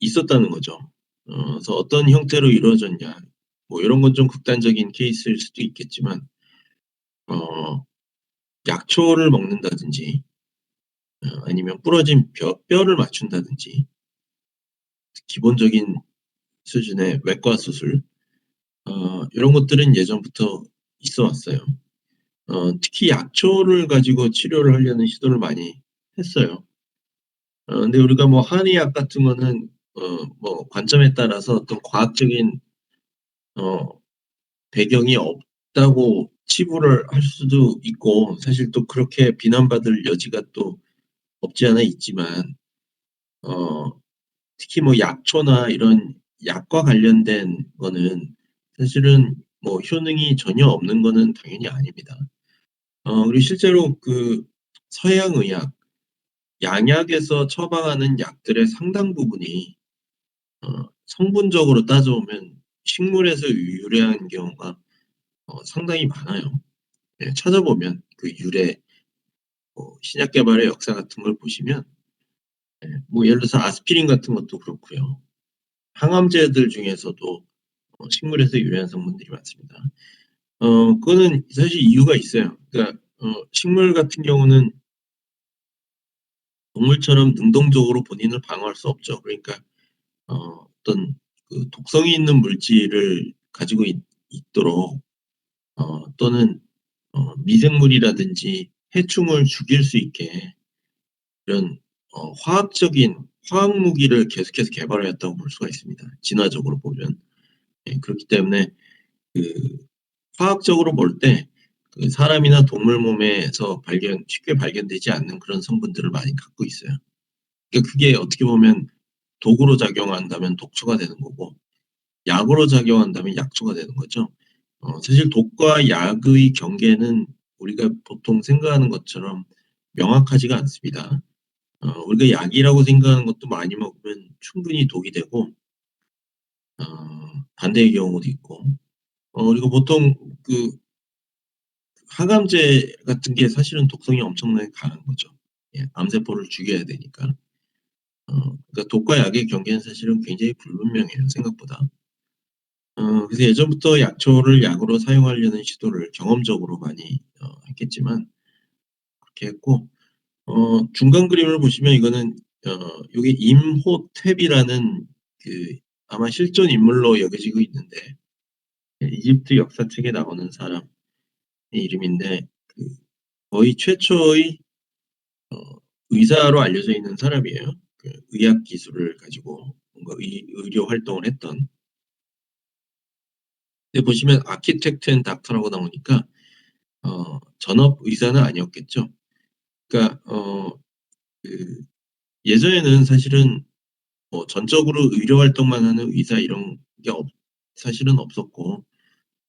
있었다는 거죠. 그래서 어떤 형태로 이루어졌냐, 뭐 이런 건 좀 극단적인 케이스일 수도 있겠지만, 어 약초를 먹는다든지, 아니면 부러진 뼈를 맞춘다든지, 기본적인 수준의 외과 수술, 이런 것들은 예전부터 있어 왔어요. 특히 약초를 가지고 치료를 하려는 시도를 많이 했어요. 근데 우리가 뭐 한의학 같은 거는 뭐 관점에 따라서 어떤 과학적인 어 배경이 없다고 치부를 할 수도 있고, 사실 또 그렇게 비난받을 여지가 또 없지 않아 있지만, 어 특히 뭐 약초나 이런 약과 관련된 거는 사실은 뭐 효능이 전혀 없는 거는 당연히 아닙니다. 그리고 실제로 그 서양 의학, 양약에서 처방하는 약들의 상당 부분이 성분적으로 따져보면 식물에서 유래한 경우가 상당히 많아요. 예, 찾아보면 그 유래, 뭐 신약 개발의 역사 같은 걸 보시면, 예 뭐 예를 들어서 아스피린 같은 것도 그렇고요. 항암제들 중에서도 식물에서 유래한 성분들이 많습니다. 그거는 사실 이유가 있어요. 그러니까 식물 같은 경우는 동물처럼 능동적으로 본인을 방어할 수 없죠. 그러니까 어떤 그 독성이 있는 물질을 가지고 있도록 또는 미생물이라든지 해충을 죽일 수 있게 이런 화학적인 화학 무기를 계속해서 개발하였다고 볼 수가 있습니다, 진화적으로 보면. 예, 그렇기 때문에 그 화학적으로 볼 때 그 사람이나 동물 몸에서 쉽게 발견되지 않는 그런 성분들을 많이 갖고 있어요. 그러니까 그게 어떻게 보면 독으로 작용한다면 독초가 되는 거고, 약으로 작용한다면 약초가 되는 거죠. 사실 독과 약의 경계는 우리가 보통 생각하는 것처럼 명확하지가 않습니다. 우리가 약이라고 생각하는 것도 많이 먹으면 충분히 독이 되고, 반대의 경우도 있고, 그리고 보통 그 항암제 같은 게 사실은 독성이 엄청나게 강한 거죠. 예, 암세포를 죽여야 되니까. 그러니까 독과 약의 경계는 사실은 굉장히 불분명해요, 생각보다. 그래서 예전부터 약초를 약으로 사용하려는 시도를 경험적으로 많이 했겠지만 그렇게 했고, 중간 그림을 보시면 이거는 요게 임호탭이라는 그 아마 실존 인물로 여겨지고 있는데, 예, 이집트 역사책에 나오는 사람의 이름인데, 그 거의 최초의 어 의사로 알려져 있는 사람이에요. 그 의학 기술을 가지고 뭔가 의료 활동을 했던. 근데 보시면 아키텍트 앤 닥터라고 나오니까 전업 의사는 아니었겠죠. 그러니까 그 예전에는 사실은 뭐 전적으로 의료 활동만 하는 의사 이런 게 사실은 없었고,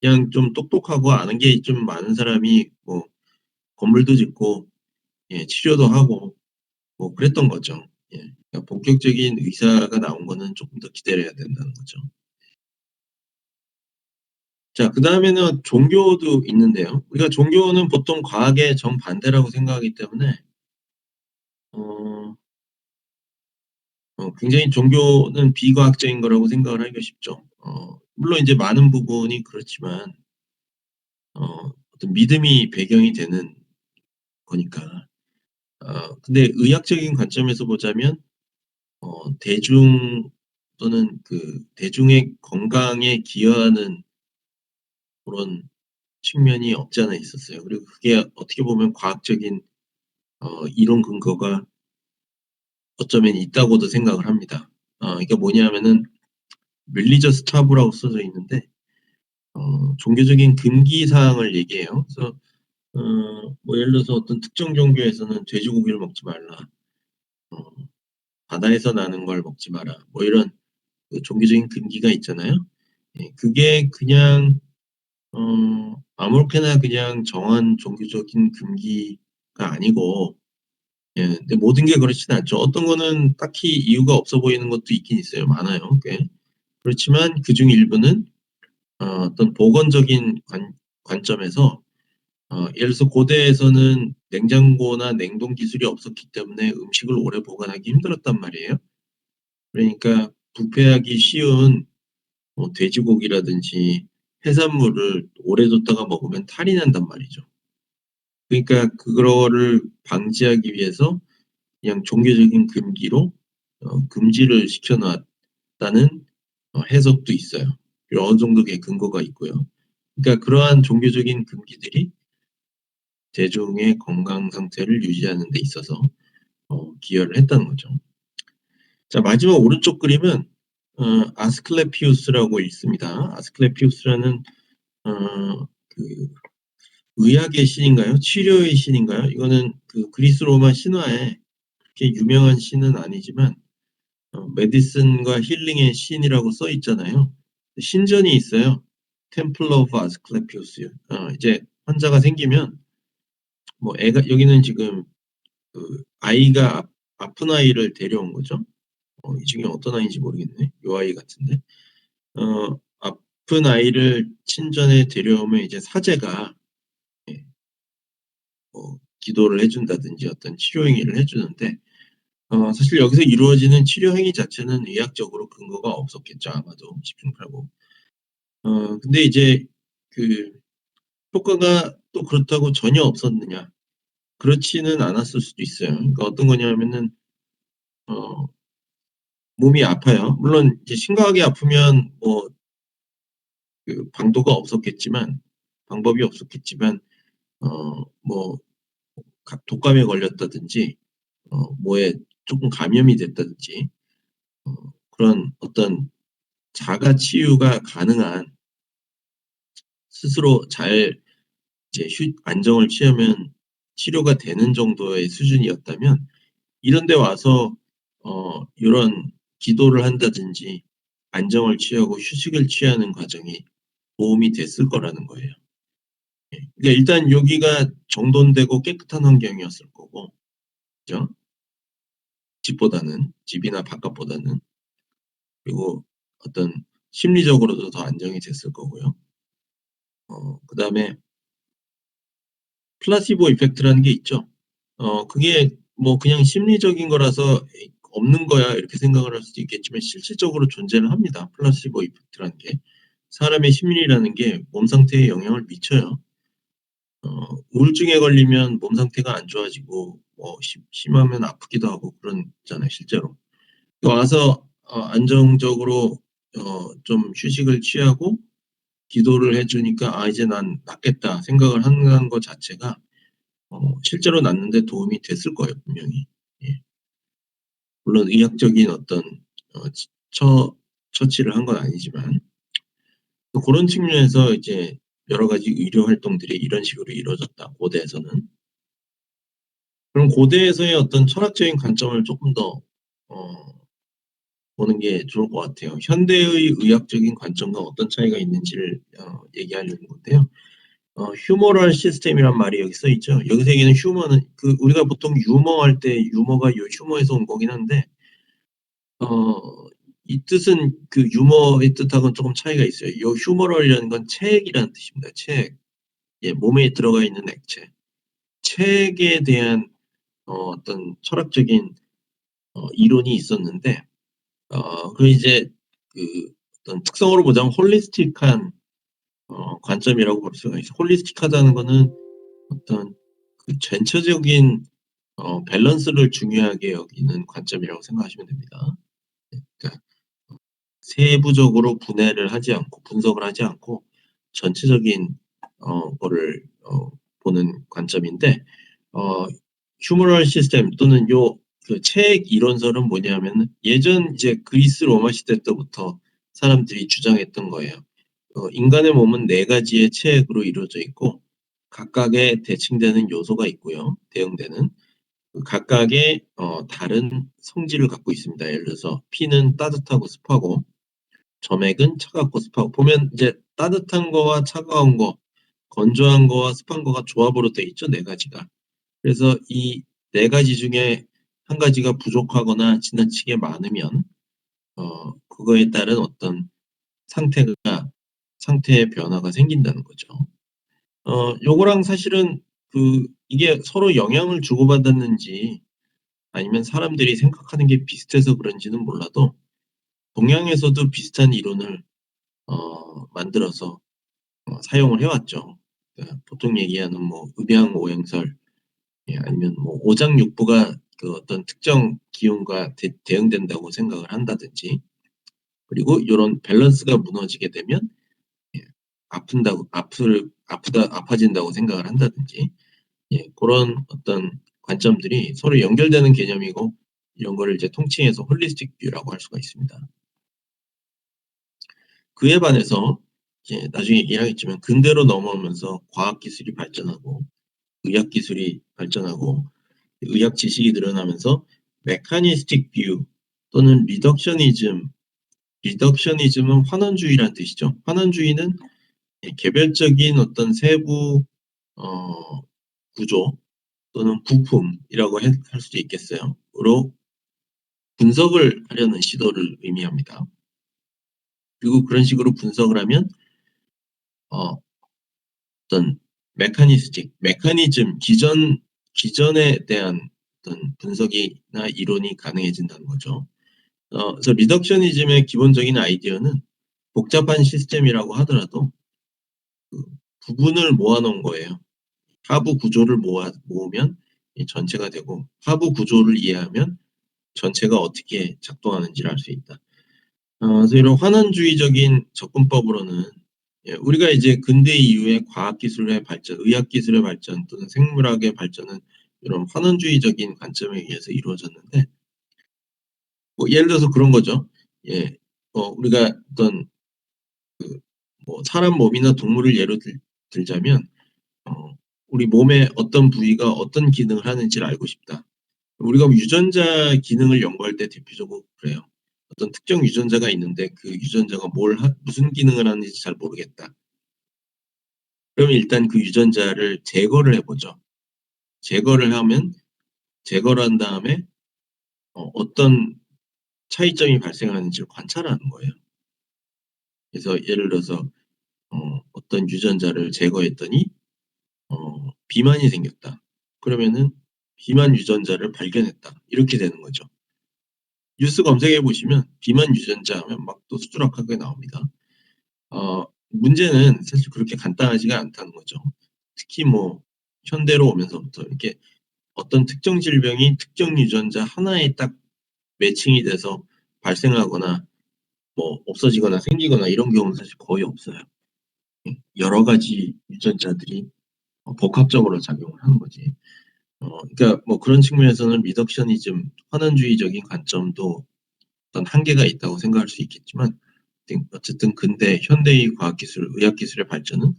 그냥 좀 똑똑하고 아는 게 좀 많은 사람이 뭐 건물도 짓고, 예, 치료도 하고 뭐 그랬던 거죠. 예. 그러니까 본격적인 의사가 나온 거는 조금 더 기다려야 된다는 거죠. 자, 그다음에는 종교도 있는데요. 우리가 종교는 보통 과학의 정반대라고 생각하기 때문에 어 굉장히 종교는 비과학적인 거라고 생각을 하기가 쉽죠. 물론 인제 많은 부분이 그렇지만 어떤 믿음이 배경이 되는 거니까. 근데 의학적인 관점에서 보자면 대중 또는 그 대중의 건강에 기여하는 그런 측면이 없지 않아 있었어요. 그리고 그게 어떻게 보면 과학적인 이론 근거가 어쩌면 있다고도 생각을 합니다. 이게 뭐냐면은 religious tabu라고 써져 있는데 종교적인 금기 사항을 얘기해요. 그래서 뭐 예를 들어서 어떤 특정 종교에서는 돼지고기를 먹지 말라. 어 바다에서 나는 걸 먹지 마라. 뭐 이런 그 종교적인 금기가 있잖아요. 예, 그게 그냥 아무렇게나 그냥 정한 종교적인 금기가 아니고, 예, 근데 모든 게 그렇지는 않죠. 어떤 거는 딱히 이유가 없어 보이는 것도 있긴 있어요. 많아요, 꽤. 그렇지만 그중 일부는 어떤 복원적인 관점에서 예를 들어서 고대에서는 냉장고나 냉동 기술이 없었기 때문에 음식을 오래 보관하기 힘들었단 말이에요. 그러니까 부패하기 쉬운 뭐 돼지고기라든지 해산물을 오래 뒀다가 먹으면 탈이 난단 말이죠. 그러니까 그거를 방지하기 위해서 그냥 종교적인 금기로 금지를 시켜 놨다는 해석도 있어요. 그리고 어느 정도 의 근거가 있고요. 그러니까 그러한 종교적인 금기들이 대중의 건강 상태를 유지하는 데 있어서 기여를 했다는 거죠. 자, 마지막 오른쪽 그림은 아스클레피우스라고 있습니다. 아스클레피우스라는 그 의학의 신인가요? 치료의 신인가요? 이거는 그 그리스 로마 신화에 그렇게 유명한 신은 아니지만 메디슨과 힐링의 신이라고 써 있잖아요. 신전이 있어요. 템플 오브 아스클레피우스. 이제 환자가 생기면 뭐 애가 여기는 지금 그 아이가 아픈 아이를 데려온 거죠. 이 중에 어떤 아이인지 모르겠네. 요 아이 같은데. 아픈 아이를 친전에 데려오면 이제 사제가 예, 뭐 기도를 해 준다든지 어떤 치료 행위를 해 주는데, 사실 여기서 이루어지는 치료 행위 자체는 의학적으로 근거가 없었겠죠, 아마도 10중 8구. 근데 이제 그 효과가 또 그렇다고 전혀 없었느냐? 그렇지는 않았을 수도 있어요. 그러니까 어떤 거냐면은 어 몸이 아파요. 물론 이제 심각하게 아프면 뭐 방도가 없었겠지만 방법이 없었겠지만 뭐 독감에 걸렸다든지 뭐에 조금 감염이 됐다든지 어 그런 어떤 자가 치유가 가능한, 스스로 잘 이제 안정을 취하면 치료가 되는 정도의 수준이었다면 이런 데 와서 요런 기도를 한다든지 안정을 취하고 휴식을 취하는 과정이 도움이 됐을 거라는 거예요. 예. 그러니까 일단 여기가 정돈되고 깨끗한 환경이었을 거고, 그죠? 집이나 바깥보다는. 그리고 어떤 심리적으로도 더 안정이 됐을 거고요. 그다음에 플라시보 이펙트라는 게 있죠. 그게 뭐 그냥 심리적인 거라서 '에이 없는 거야.' 이렇게 생각을 할 수도 있겠지만 실질적으로 존재는 합니다, 플라시보 이펙트라는 게. 사람의 심리라는 게 몸 상태에 영향을 미쳐요. 우울증에 걸리면 몸 상태가 안 좋아지고 뭐 심하면 아프기도 하고 그러잖아요, 실제로. 와서 안정적으로 좀 휴식을 취하고 기도를 해 주니까 '아 이제 난 낫겠다.' 생각을 한다는 것 자체가 실제로 낫는 데 도움이 됐을 거예요, 분명히. 예. 물론 의학적인 어떤 어 치 처 처치를 한 건 아니지만 또 고런 측면에서 이제 여러 가지 의료 활동들이 이런 식으로 이루어졌다, 고대에서는. 그럼 고대에서의 어떤 철학적인 관점을 쪼끔 더 어 보는 게 좋을 것 같아요. 현대의 의학적인 관점과 어떤 차이가 있는지를 얘기하려는 건데요. 휴머럴 시스템이란 말이 여기 써 있죠. 여기서 얘기하는 휴머는 우리가 보통 유머할 때 유머가 요 휴머에서 온 거긴 한데 이 뜻은 유머의 뜻하고는 쪼금 차이가 있어요. 요 휴머럴이라는 건 책이라는 뜻입니다. 책. 예, 몸에 들어가 있는 액체. 책에 대한 어떤 철학적인 이론이 있었는데 이제 그 어떤 특성으로 보자면 홀리스틱한 관점이라고 볼 수가 있어요. 홀리스틱하다는 거는 어떤 전체적인 밸런스를 중요하게 여기는 관점이라고 생각하시면 됩니다. 그러니까 세부적으로 분해를 하지 않고 분석을 하지 않고 전체적인 거를 보는 관점인데, 어 휴머럴 시스템 또는 책 이론설은 뭐냐면은 예전 이제 그리스 로마 시대 때부터 사람들이 주장했던 거예요. 인간의 몸은 네 가지의 체액으로 이루어져 있고 각각의 대칭되는 요소가 있고요, 대응되는. 각각의 다른 성질을 갖고 있습니다. 예를 들어서 피는 따뜻하고 습하고 점액은 차갑고 습하고, 보면 이제 따뜻한 거와 차가운 거, 건조한 거와 습한 거가 조합으로 돼 있죠, 네 가지가. 그래서 이 네 가지 중에 한 가지가 부족하거나 지나치게 많으면 그거에 따른 어떤 상태가 상태의 변화가 생긴다는 거죠. 요거랑 사실은 이게 서로 영향을 주고받았는지 아니면 사람들이 생각하는 게 비슷해서 그런지는 몰라도 동양에서도 비슷한 이론을 만들어서 사용을 해 왔죠. 그러니까 보통 얘기하는 뭐 음양오행설, 예, 아니면 뭐 오장육부가 어떤 특정 기운과 대응된다고 생각을 한다든지, 그리고 요런 밸런스가 무너지게 되면 예 아픈다고 아파진다고 생각을 한다든지, 예 고런 어떤 관점들이 서로 연결되는 개념이고 이런 거를 이제 통칭해서 홀리스틱 뷰라고 할 수가 있습니다. 그에 반해서 이제 나중에 얘기를 하겠지만 근대로 넘어오면서 과학 기술이 발전하고 의학 기술이 발전하고 의학 지식이 늘어나면서 메커니스틱 뷰 또는 리덕셔니즘은 환원주의라는 뜻이죠. 환원주의는 개별적인 어떤 세부 어 구조 또는 부품이라고 할 수도 있겠어요. 로 분석을 하려는 시도를 의미합니다. 그리고 그런 식으로 분석을 하면 어 어떤 메커니즘, 기전에 대한 어떤 분석이나 이론이 가능해진다는 거죠. 그래서 리덕셔니즘의 기본적인 아이디어는 복잡한 시스템이라고 하더라도 부분을 모아 놓은 거예요. 하부 구조를 모으면 이 전체가 되고, 하부 구조를 이해하면 전체가 어떻게 작동하는지를 알 수 있다. 그래서 이런 환원주의적인 접근법으로는, 예, 우리가 이제 근대 이후에 과학기술의 발전, 의학기술의 발전 또는 생물학의 발전은 이런 환원주의적인 관점에 의해서 이루어졌는데, 뭐 예를 들어서 그런 거죠. 예, 우리가 어떤 뭐 사람 몸이나 동물을 예로 들자면, 어, 우리 몸의 어떤 부위가 어떤 기능을 하는지를 알고 싶다. 우리가 유전자 기능을 연구할 때 대표적으로 그래요. 어떤 특정 유전자가 있는데 그 유전자가 무슨 기능을 하는지 잘 모르겠다. 그러면 일단 그 유전자를 제거를 해보죠. 제거를 하면, 제거를 한 다음에 어떤 차이점이 발생하는지를 관찰하는 거예요. 그래서 예를 들어서 어떤 유전자를 제거했더니 비만이 생겼다. 그러면은 비만 유전자를 발견했다. 이렇게 되는 거죠. 뉴스 검색해 보시면 비만 유전자 하면 막 또 수두룩하게 나옵니다. 문제는 사실 그렇게 간단하지가 않다는 거죠. 특히 뭐 현대로 오면서부터 이렇게 어떤 특정 질병이 특정 유전자 하나에 딱 매칭이 돼서 발생하거나 뭐 없어지거나 생기거나 이런 경우는 사실 거의 없어요. 여러 가지 유전자들이 복합적으로 작용을 하는 거지. 그러니까 뭐 그런 측면에서는 리덕셔니즘, 환원주의적인 관점도 어떤 한계가 있다고 생각할 수 있겠지만, 어쨌든 근대 현대의 과학기술, 의학기술의 발전은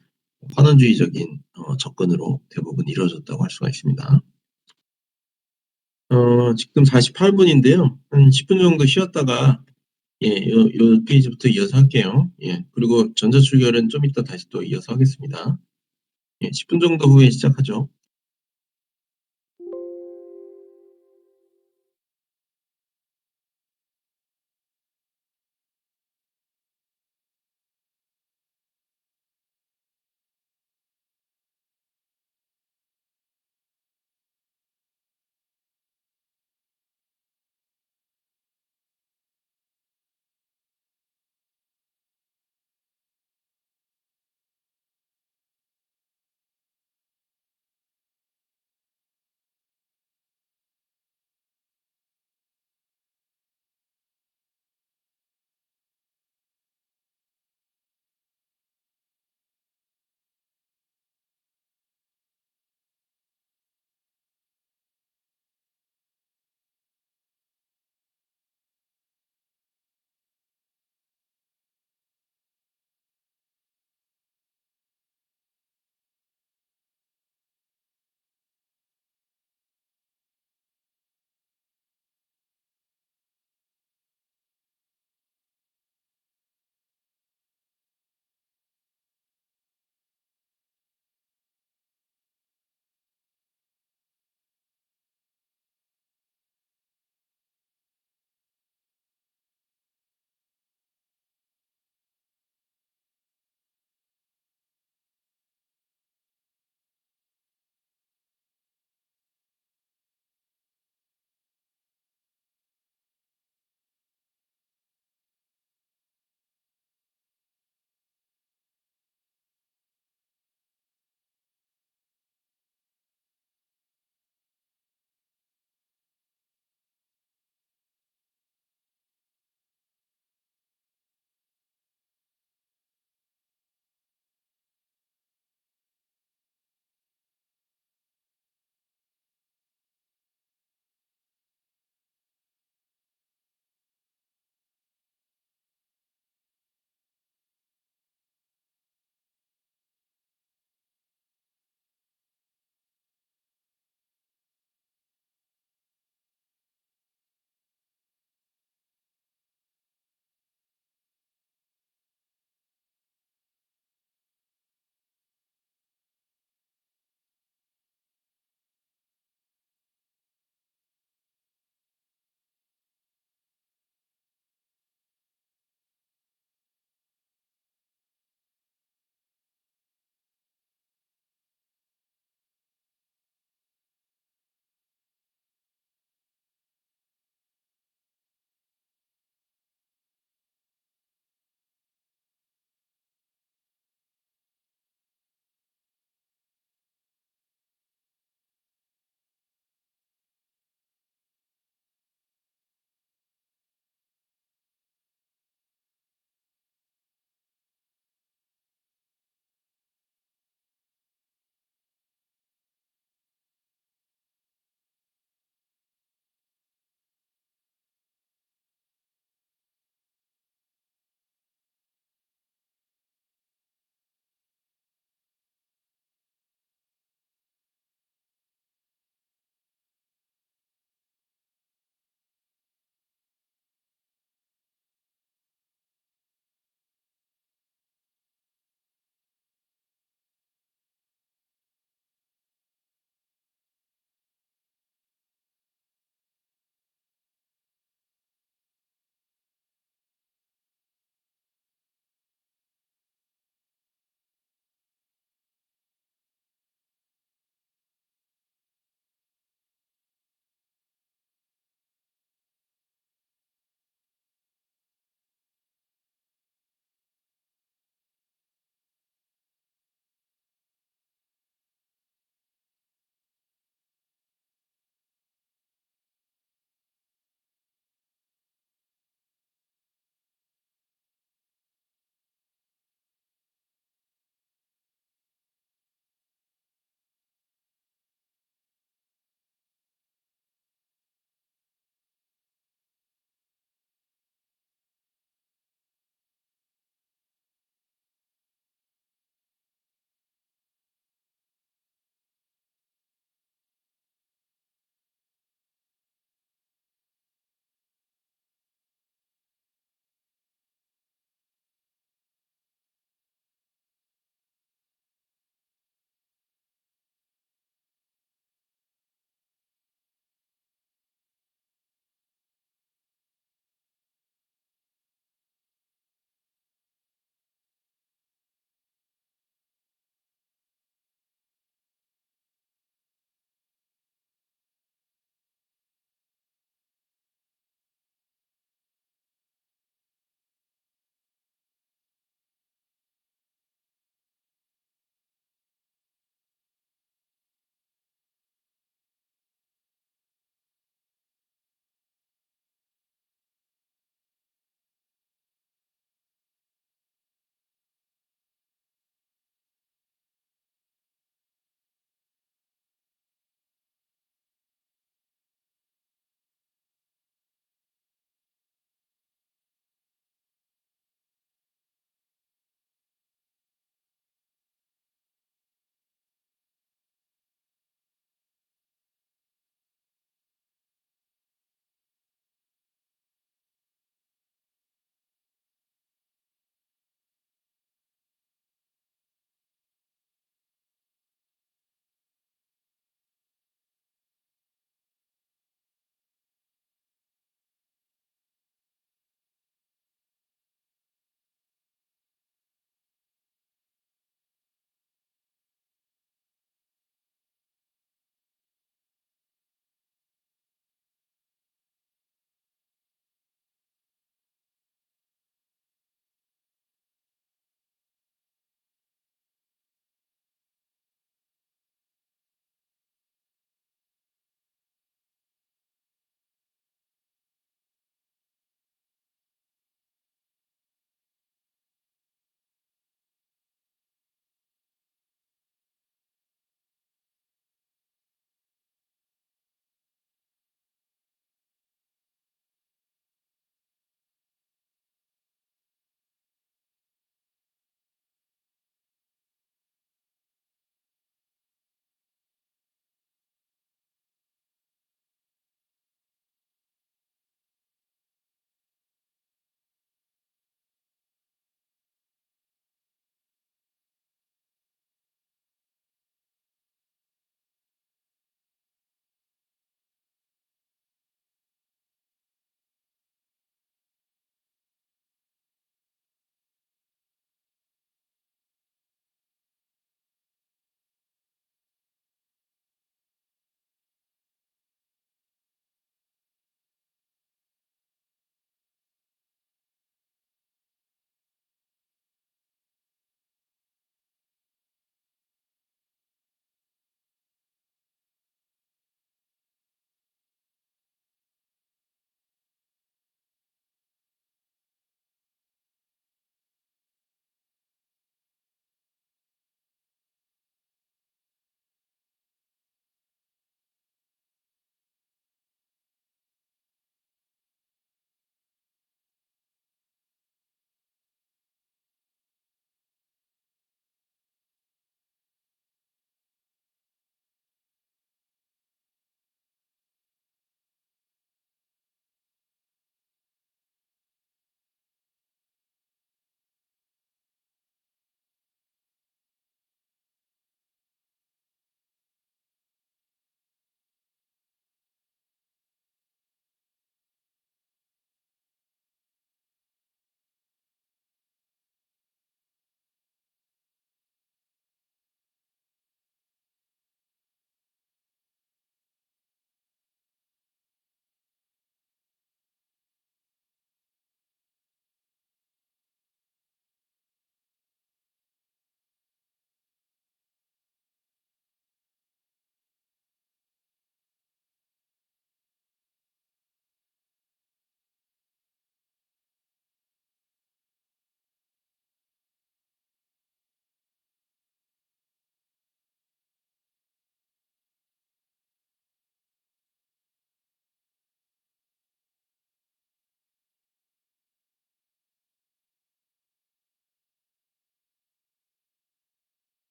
환원주의적인 접근으로 대부분 이루어졌다고 할 수가 있습니다. 지금 48분인데요. 한 10분 정도 쉬었다가, 예, 요 페이지부터 이어서 할게요. 예, 그리고 전자출결은 좀 이따 다시 또 이어서 하겠습니다. 예, 10분 정도 후에 시작하죠.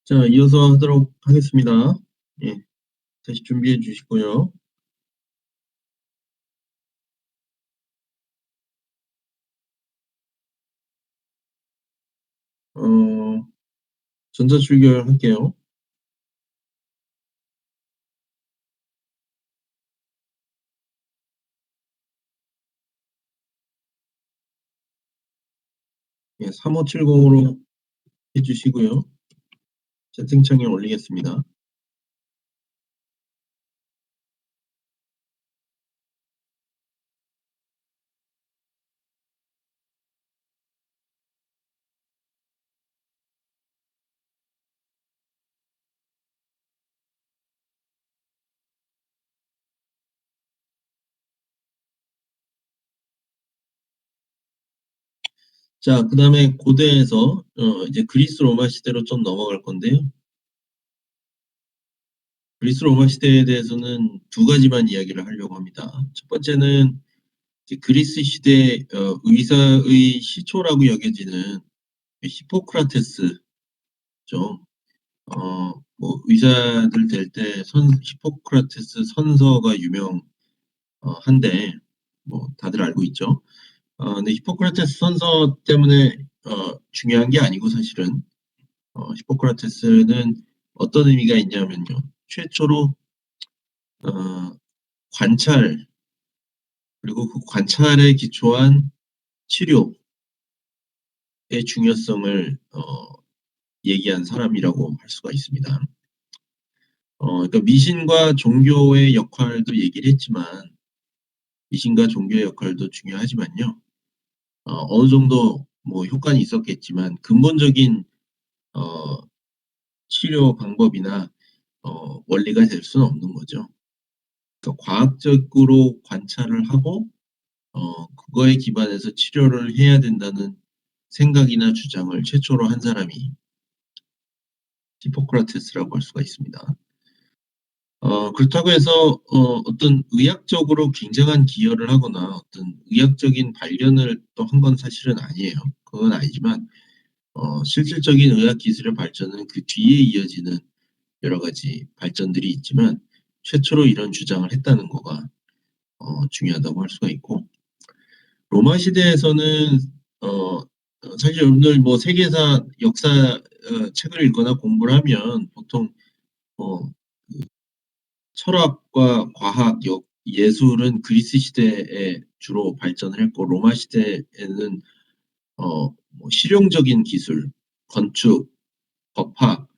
자, 이어서 하도록 하겠습니다. 예, 다시 준비해 주시고요. 어, 전자출결 할게요. 예, 3570으로 해주시고요. 채팅창에 올리겠습니다. 자, 그 다음에 고대에서 이제 그리스 로마 시대로 좀 넘어갈 건데요. 그리스 로마 시대에 대해서는 두 가지만 이야기를 하려고 합니다. 첫 번째는 이제 그리스 시대 의사의 시초라고 여겨지는 히포크라테스죠. 뭐 의사들 될 때 히포크라테스 선서가 한데 뭐 다들 알고 있죠. 근데 히포크라테스 선서 때문에 중요한 게 아니고 사실은 히포크라테스는 어떤 의미가 있냐면요. 최초로 어, 관찰 그리고 그 관찰에 기초한 치료의 중요성을 얘기한 사람이라고 할 수가 있습니다. 그러니까 미신과 종교의 역할도 얘기를 했지만 미신과 종교의 역할도 중요하지만요. 어느 정도 뭐 효과는 있었겠지만 근본적인 어, 치료 방법이나 원리가 될 수는 없는 거죠. 그러니까 과학적으로 관찰을 하고 그거에 기반해서 치료를 해야 된다는 생각이나 주장을 최초로 한 사람이 히포크라테스라고 할 수가 있습니다. 그렇다고 해서 어떤 의학적으로 굉장한 기여를 하거나 어떤 의학적인 발견을 또 한 건 사실은 아니에요. 그건 아니지만 실질적인 의학 기술의 발전은 그 뒤에 이어지는 여러 가지 발전들이 있지만 최초로 이런 주장을 했다는 거가 중요하다고 할 수가 있고 로마 시대에서는 사실 여러분들 뭐 세계사 역사 책을 읽거나 공부를 하면 보통 뭐 철학과 과학, 예술은 그리스 시대에 주로 발전을 했고 로마 시대에는 뭐 실용적인 기술, 건축, 법학,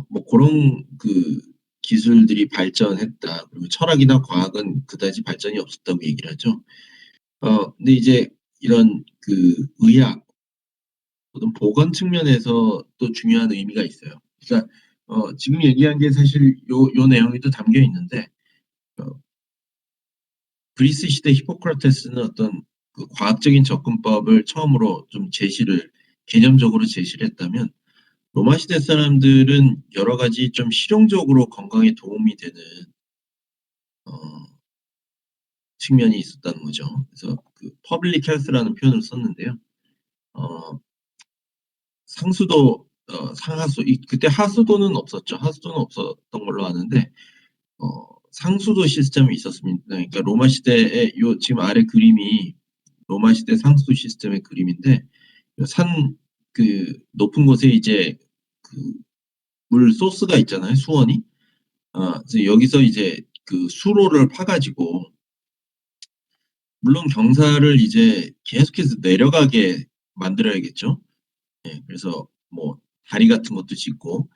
뭐 그런 그 기술들이 발전했다. 그리고 철학이나 과학은 그다지 발전이 없었다고 얘기를 하죠. 근데 이제 이런 그 의학, 어떤 보건 측면에서 또 중요한 의미가 있어요. 그러니까 지금 얘기한 게 사실 요 내용이 또 담겨 있는데 어, 그리스 시대 히포크라테스는 어떤 그 과학적인 접근법을 처음으로 좀 개념적으로 제시를 했다면 로마 시대 사람들은 여러 가지 좀 실용적으로 건강에 도움이 되는 어, 측면이 있었다는 거죠. 그래서 그 퍼블릭 헬스라는 표현을 썼는데요. 어, 상하수, 그때 하수도는 없었죠. 하수도는 없었던 걸로 아는데 상수도 시스템이 있었습니다. 그러니까 로마 시대에 요 지금 아래 그림이 로마 시대 상수도 시스템의 그림인데 산 그 높은 곳에 이제 그 물 소스가 있잖아요. 수원이. 그래서 여기서 이제 그 수로를 파가지고 물론 경사를 이제 계속해서 내려가게 만들어야겠죠. 예, 그래서 뭐 다리 같은 것도 짓고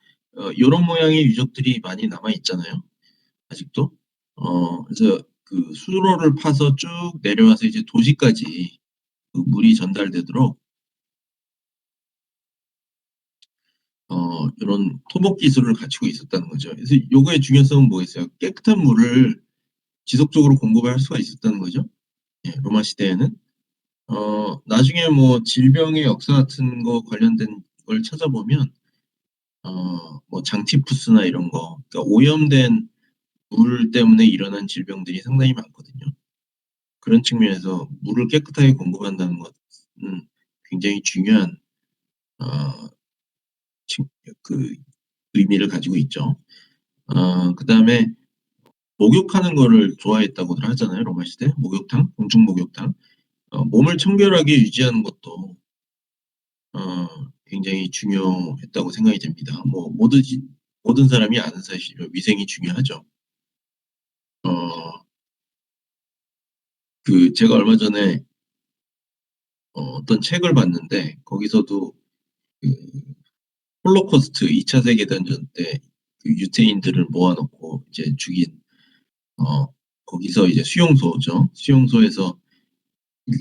요런 모양의 유적들이 많이 남아 있잖아요. 아직도. 그래서 그 수로를 파서 쭉 내려와서 이제 도시까지 그 물이 전달되도록 이런 토목 기술을 갖추고 있었다는 거죠. 그래서 요거의 중요성은 뭐겠어요? 깨끗한 물을 지속적으로 공급을 할 수가 있었다는 거죠. 예, 로마 시대에는. 나중에 뭐 질병의 역사 같은 거 관련된 걸 찾아보면 뭐 장티푸스나 이런 거, 그러니까 오염된 물 때문에 일어난 질병들이 상당히 많거든요. 그런 측면에서 물을 깨끗하게 공급한다는 것은 굉장히 중요한 어, 그 의미를 가지고 있죠. 그다음에 목욕하는 거를 좋아했다고들 하잖아요, 로마 시대. 목욕탕, 공중 목욕탕. 몸을 청결하게 유지하는 것도 굉장히 중요했다고 생각이 됩니다. 뭐 모든 사람이 아는 사실이죠. 위생이 중요하죠. 어, 제가 얼마 전에 어떤 책을 봤는데 거기서도 그 홀로코스트 2차 세계대전 때 그 유태인들을 모아놓고 이제 죽인 어, 거기서 이제 수용소죠. 수용소에서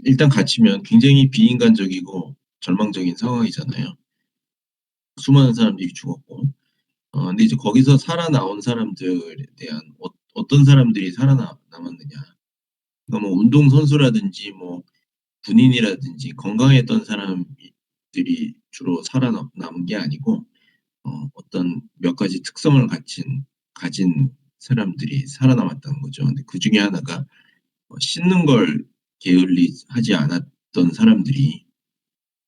일단 갇히면 굉장히 비인간적이고 절망적인 상황이잖아요. 수많은 사람들이 죽었고. 근데 이제 거기서 살아나온 사람들에 대한 어떤 사람들이 살아남았느냐. 그러니까 뭐 운동선수라든지 뭐 군인이라든지 건강했던 사람들이 주로 살아남은 게 아니고 어떤 몇 가지 특성을 가진 사람들이 살아남았다는 거죠. 근데 그 중에 하나가 씻는 걸 게을리 하지 않았던 사람들이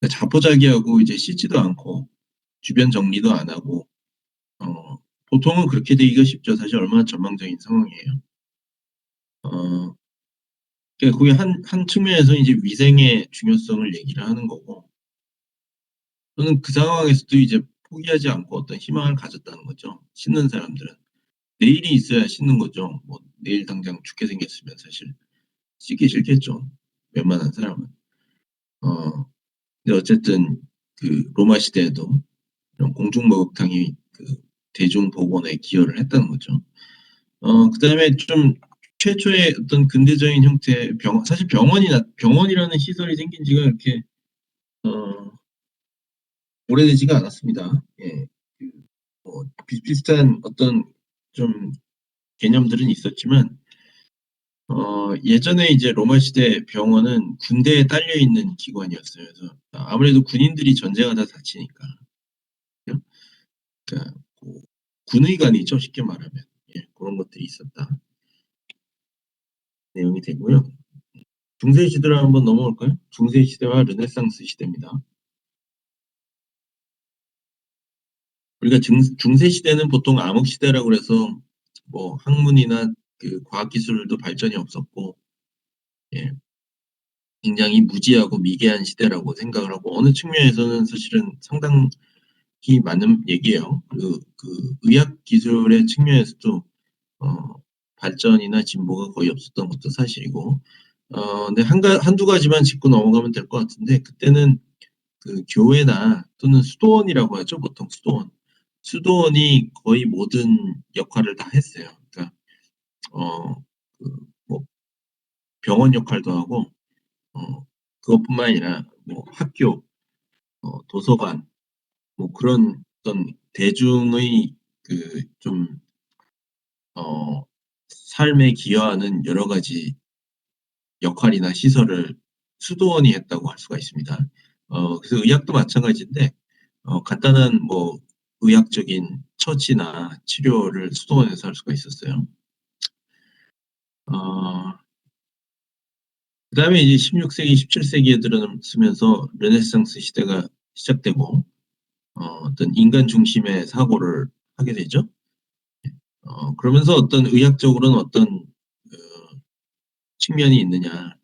그러니까 자포자기하고 이제 씻지도 않고 주변 정리도 안 하고 어, 보통은 그렇게 되기가 쉽죠. 사실 얼마나 전망적인 상황이에요. 어, 그러니까 그게 한 측면에서 이제 위생의 중요성을 얘기를 하는 거고 또는 그 상황에서도 이제 포기하지 않고 어떤 희망을 가졌다는 거죠. 씻는 사람들은. 내일이 있어야 씻는 거죠. 뭐 내일 당장 죽게 생겼으면 사실 씻기 싫겠죠. 웬만한 사람은. 어, 근데 어쨌든 그 로마 시대에도 이런 공중목욕탕이 그 대중 복원에 기여를 했다는 거죠. 그다음에 좀 최초의 어떤 근대적인 형태의 사실 병원이라는 시설이 생긴 지가 이렇게 어, 오래되지가 않았습니다. 예. 비슷비슷한 어떤 좀 개념들은 있었지만 예전에 이제 로마 시대 병원은 군대에 딸려 있는 기관이었어요. 그래서 아무래도 군인들이 전쟁하다 다치니까. 그죠? 그러니까 그 군의관이죠, 쉽게 말하면. 예, 그런 것들이 있었다. 내용이 되고요. 중세 시대로 한번 넘어올까요? 중세 시대와 르네상스 시대입니다. 우리가 중세 시대는 보통 암흑 시대라고 그래서 뭐 학문이나 그 과학 기술도 발전이 없었고 예, 굉장히 무지하고 미개한 시대라고 생각을 하고 어느 측면에서는 사실은 상당히 맞는 얘기예요. 그 의학 기술의 측면에서도 어, 발전이나 진보가 거의 없었던 것도 사실이고 근데 한두 가지만 짚고 넘어가면 될 것 같은데 그때는 그 교회나 또는 수도원이라고 하죠. 보통 수도원. 수도원이 거의 모든 역할을 다 했어요. 그러니까 어, 뭐 병원 역할도 하고 그것뿐만 아니라 뭐 학교, 도서관, 뭐 그런 어떤 대중의 그좀 삶에 기여하는 여러 가지 역할이나 시설을 수도원이 했다고 할 수가 있습니다. 그래서 의학도 마찬가지인데 간단한 뭐 의학적인 처치나 치료를 수도원에서 할 수가 있었어요. 어, 그다음에 이제 16세기, 17세기에 들어서면서 르네상스 시대가 시작되고 어떤 인간 중심의 사고를 하게 되죠. 그러면서 어떤 의학적으로는 어떤 측면이 있느냐.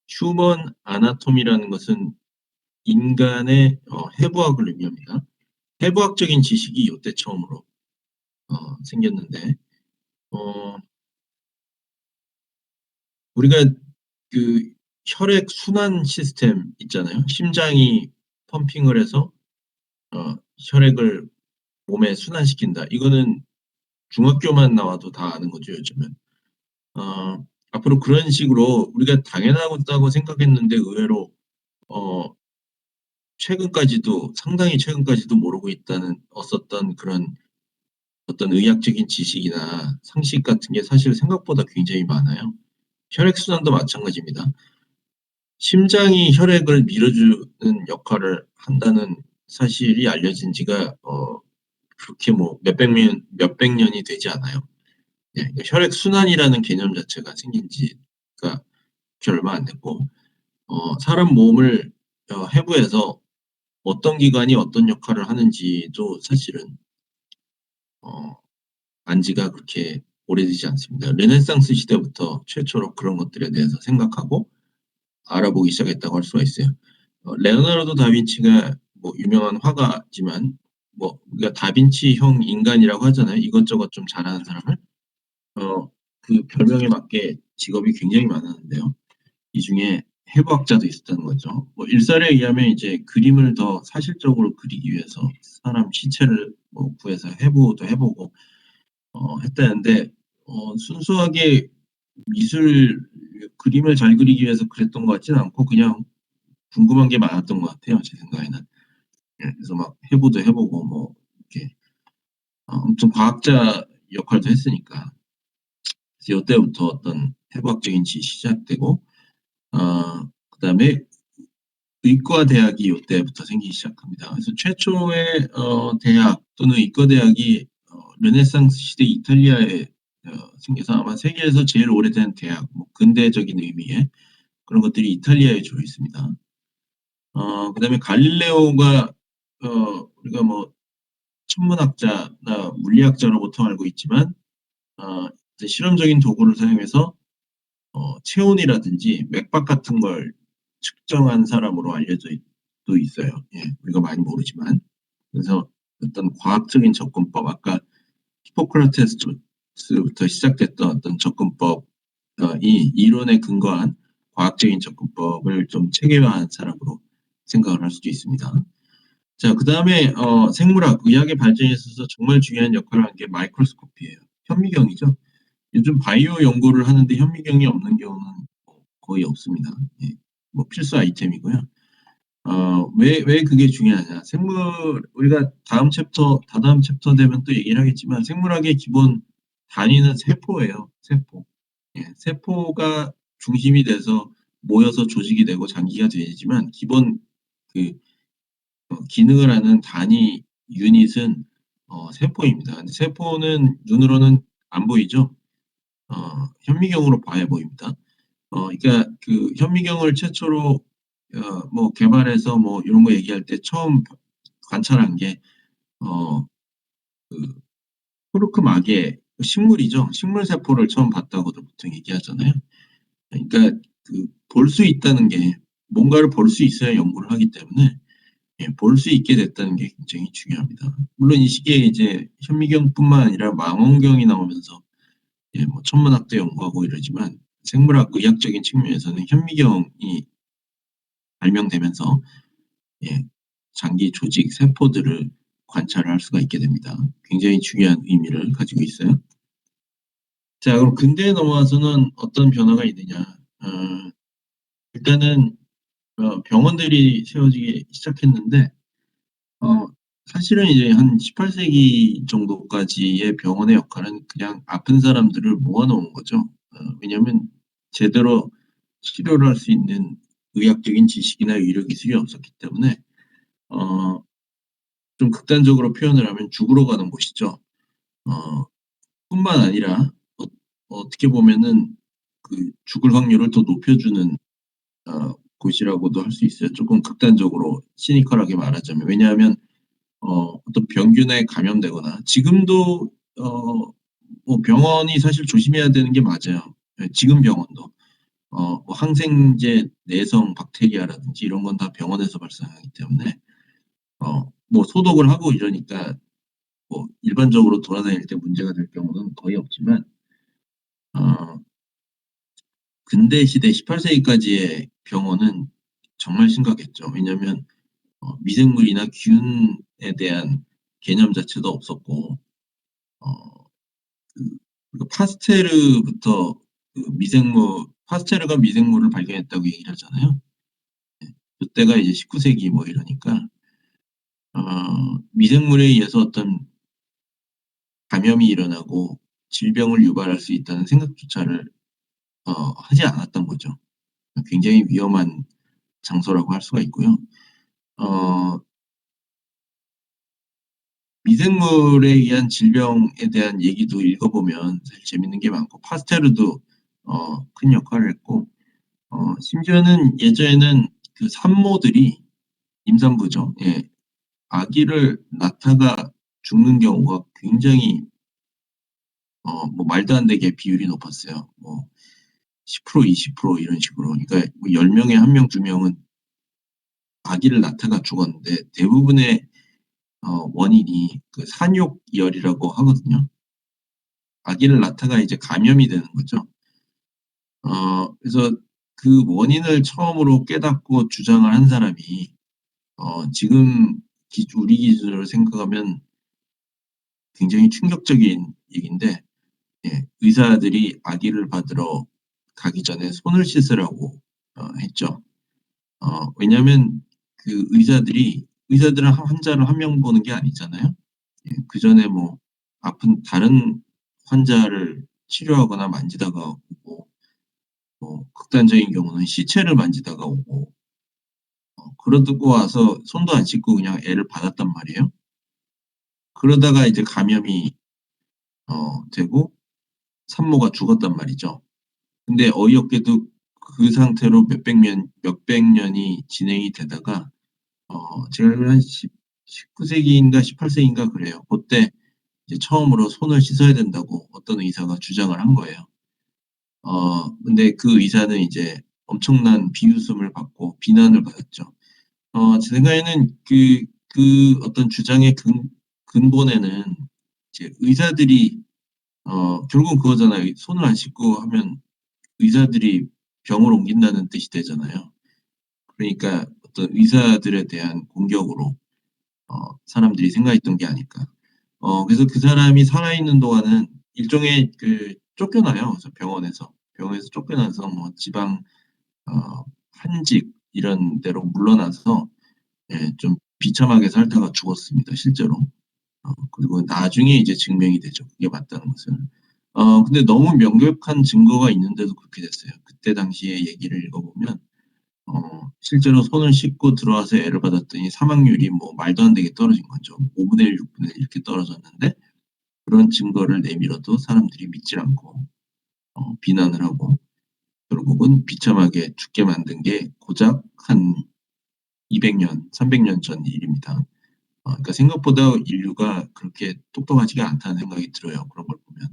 휴먼 아나토미라는 것은 인간의 해부학을 의미합니다. 해부학적인 지식이 이때 처음으로 생겼는데 어, 우리가 그 혈액 순환 시스템 있잖아요. 심장이 펌핑을 해서 혈액을 몸에 순환시킨다. 이거는 중학교만 나와도 다 아는 거죠, 요즘은. 앞으로 그런 식으로 우리가 당연하다고 생각했는데 의외로 어, 최근까지도 상당히 최근까지도 모르고 없었던 그런 어떤 의학적인 지식이나 상식 같은 게 사실 생각보다 굉장히 많아요. 혈액순환도 마찬가지입니다. 심장이 혈액을 밀어주는 역할을 한다는 사실이 알려진 지가 그렇게 뭐 몇백 년이 되지 않아요. 예, 그러니까 혈액순환이라는 개념 자체가 생긴 지가 그렇게 얼마 안 됐고 사람 몸을 해부해서 어떤 기관이 어떤 역할을 하는지도 사실은 어 안지가 그렇게 오래되지 않습니다. 르네상스 시대부터 최초로 그런 것들에 대해서 생각하고 알아보기 시작했다고 할 수가 있어요. 레오나르도 다빈치가 뭐 유명한 화가지만 뭐 우리가 다빈치형 인간이라고 하잖아요. 이것저것 좀 잘하는 사람을. 그 별명에 맞게 직업이 굉장히 많았는데요. 이 중에 해부학자도 있었다는 거죠. 뭐 일설에 의하면 이제 그림을 더 사실적으로 그리기 위해서 사람 시체를 뭐 구해서 해부도 해보고 했다는데 순수하게 미술 그림을 잘 그리기 위해서 그랬던 것 같지는 않고 그냥 궁금한 게 많았던 것 같아요, 제 생각에는. 예, 그래서 막 해부도 해보고 뭐 이렇게 아무튼 과학자 역할도 했으니까. 그래서 이때부터 어떤 해부학적인 지식이 시작되고 그다음에 의과 대학이 이때부터 생기기 시작합니다. 그래서 최초의 대학 또는 의과 대학이 르네상스 시대 이탈리아에 생겨서 아마 세계에서 제일 오래된 대학, 뭐 근대적인 의미의 그런 것들이 이탈리아에 주로 있습니다. 그다음에 갈릴레오가 우리가 뭐 천문학자나 물리학자로 보통 알고 있지만 이제 실험적인 도구를 사용해서 체온이라든지 맥박 같은 걸 측정한 사람으로 알려져 또 있어요. 예, 우리가 많이 모르지만. 그래서 어떤 과학적인 접근법, 아까 히포크라테스부터 시작됐던 어떤 접근법이 이론에 근거한 과학적인 접근법을 좀 체계화한 사람으로 생각을 할 수도 있습니다. 자, 그 다음에 생물학, 의학의 발전에 있어서 정말 중요한 역할을 한 게 마이크로스코피예요. 현미경이죠. 요즘 바이오 연구를 하는데 현미경이 없는 경우는 거의 없습니다. 예, 뭐 필수 아이템이고요. 왜 그게 중요하냐. 우리가 다다음 챕터 되면 또 얘기를 하겠지만 생물학의 기본 단위는 세포예요. 세포. 예, 세포가 중심이 돼서 모여서 조직이 되고 장기가 되지만 기본 그 기능을 하는 단위 유닛은 세포입니다. 근데 세포는 눈으로는 안 보이죠. 현미경으로 봐야 보입니다. 그러니까 그 현미경을 최초로 뭐 개발해서 뭐 이런 거 얘기할 때 처음 관찰한 게 어, 그 코르크 막의 식물이죠. 식물 세포를 처음 봤다고도 보통 얘기하잖아요. 그러니까 그 볼 수 있다는 게 뭔가를 볼 수 있어야 연구를 하기 때문에 예, 볼 수 있게 됐다는 게 굉장히 중요합니다. 물론 이 시기에 이제 현미경뿐만 아니라 망원경이 나오면서 예, 뭐 천문학도 연구하고 이러지만 생물학 의학적인 측면에서는 현미경이 발명되면서 예, 장기 조직 세포들을 관찰을 할 수가 있게 됩니다. 굉장히 중요한 의미를 가지고 있어요. 자, 그럼 근대에 넘어와서는 어떤 변화가 있느냐? 일단은 병원들이 세워지기 시작했는데 어, 사실은 이제 한 18세기 정도까지의 병원의 역할은 그냥 아픈 사람들을 모아놓은 거죠. 왜냐하면 제대로 치료를 할 수 있는 의학적인 지식이나 의료 기술이 없었기 때문에 어, 좀 극단적으로 표현을 하면 죽으러 가는 곳이죠. 어, 뿐만 아니라 어떻게 보면은 그 죽을 확률을 더 높여주는 곳이라고도 할 수 있어요. 조금 극단적으로 시니컬하게 말하자면. 왜냐하면 어떤 병균에 감염되거나 지금도 뭐 병원이 사실 조심해야 되는 게 맞아요. 예, 지금 병원도 뭐 항생제 내성 박테리아라든지 이런 건 다 병원에서 발생하기 때문에 뭐 소독을 하고 이러니까 뭐 일반적으로 돌아다닐 때 문제가 될 경우는 거의 없지만 어, 근대 시대 18세기까지의 병원은 정말 심각했죠. 왜냐하면 미생물이나 균에 대한 개념 자체도 없었고 어, 그리고 파스테르부터 파스테르가 미생물을 발견했다고 얘기를 하잖아요. 그때가 이제 19세기 뭐 이러니까 미생물에 의해서 어떤 감염이 일어나고 질병을 유발할 수 있다는 생각조차를 하지 않았던 거죠. 굉장히 위험한 장소라고 할 수가 있고요. 어, 미생물에 의한 질병에 대한 얘기도 읽어보면 사실 재밌는 게 많고 파스테르도 큰 역할을 했고 심지어는 예전에는 그 산모들이 임산부죠. 예. 아기를 낳다가 죽는 경우가 굉장히 뭐 말도 안 되게 비율이 높았어요. 뭐 10% 20% 이런 식으로. 그러니까 뭐 10 명에 1 명, 2 명은 아기를 낳다가 죽었는데 대부분의 원인이 그 산욕열이라고 하거든요. 아기를 낳다가 이제 감염이 되는 거죠. 그래서 그 원인을 처음으로 깨닫고 주장을 한 사람이 지금 우리 기준으로 생각하면 굉장히 충격적인 얘기인데, 예, 의사들이 아기를 받으러 가기 전에 손을 씻으라고 했죠. 왜냐하면 그 의사들은 환자를 한 명 보는 게 아니잖아요. 예, 그전에 뭐 아픈 다른 환자를 치료하거나 만지다가 오고, 뭐 극단적인 경우는 시체를 만지다가 오고, 그러고 와서 손도 안 씻고 그냥 애를 받았단 말이에요. 그러다가 이제 감염이 되고 산모가 죽었단 말이죠. 근데 어이없게도 그 상태로 몇백 년이 진행이 되다가 제가 알기로 한 19 세기인가 18 세기인가 그래요. 고때 이제 처음으로 손을 씻어야 된다고 어떤 의사가 주장을 한 거예요. 근데 그 의사는 이제 엄청난 비웃음을 받고 비난을 받았죠. 제 생각에는 그 어떤 주장의 근본에는 이제 의사들이 결국은 그거잖아요. 손을 안 씻고 하면 의사들이 병을 옮긴다는 뜻이 되잖아요. 그러니까 어떤 의사들에 대한 공격으로 사람들이 생각했던 게 아닐까. 그래서 그 사람이 살아있는 동안은 일종의 쫓겨나요. 그래서 병원에서 쫓겨나서 뭐 지방 한직 이런 데로 물러나서, 예, 좀 비참하게 살다가 죽었습니다, 실제로. 그리고 나중에 이제 증명이 되죠. 그게 맞다는 것을. 근데 너무 명백한 증거가 있는데도 그렇게 됐어요. 그때 당시의 얘기를 읽어보면 실제로 손을 씻고 들어와서 애를 받았더니 사망률이 뭐 말도 안 되게 떨어진 거죠. 5분의 1, 6분의 1 이렇게 떨어졌는데, 그런 증거를 내밀어도 사람들이 믿질 않고 비난을 하고 결국은 비참하게 죽게 만든 게 고작 한 200년, 300년 전 일입니다. 그러니까 생각보다 인류가 그렇게 똑똑하지가 않다는 생각이 들어요, 그런 걸 보면.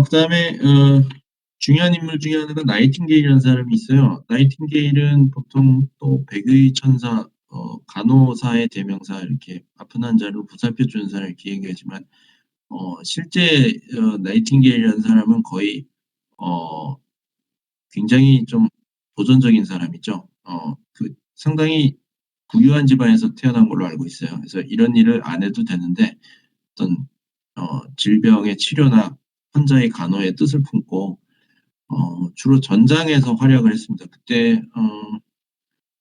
그다음에 중요한 인물 중에 하나가 나이팅게일이라는 사람이 있어요. 나이팅게일은 보통 또 백의 천사, 간호사의 대명사, 이렇게 아픈 환자를 보살펴 주는 사람 이렇게 얘기하지만, 실제 나이팅게일이라는 사람은 거의 어 굉장히 좀 도전적인 사람이죠. 상당히 부유한 집안에서 태어난 걸로 알고 있어요. 그래서 이런 일을 안 해도 되는데 어떤 질병의 치료나 환자의 간호에 뜻을 품고 주로 전장에서 활약을 했습니다. 그때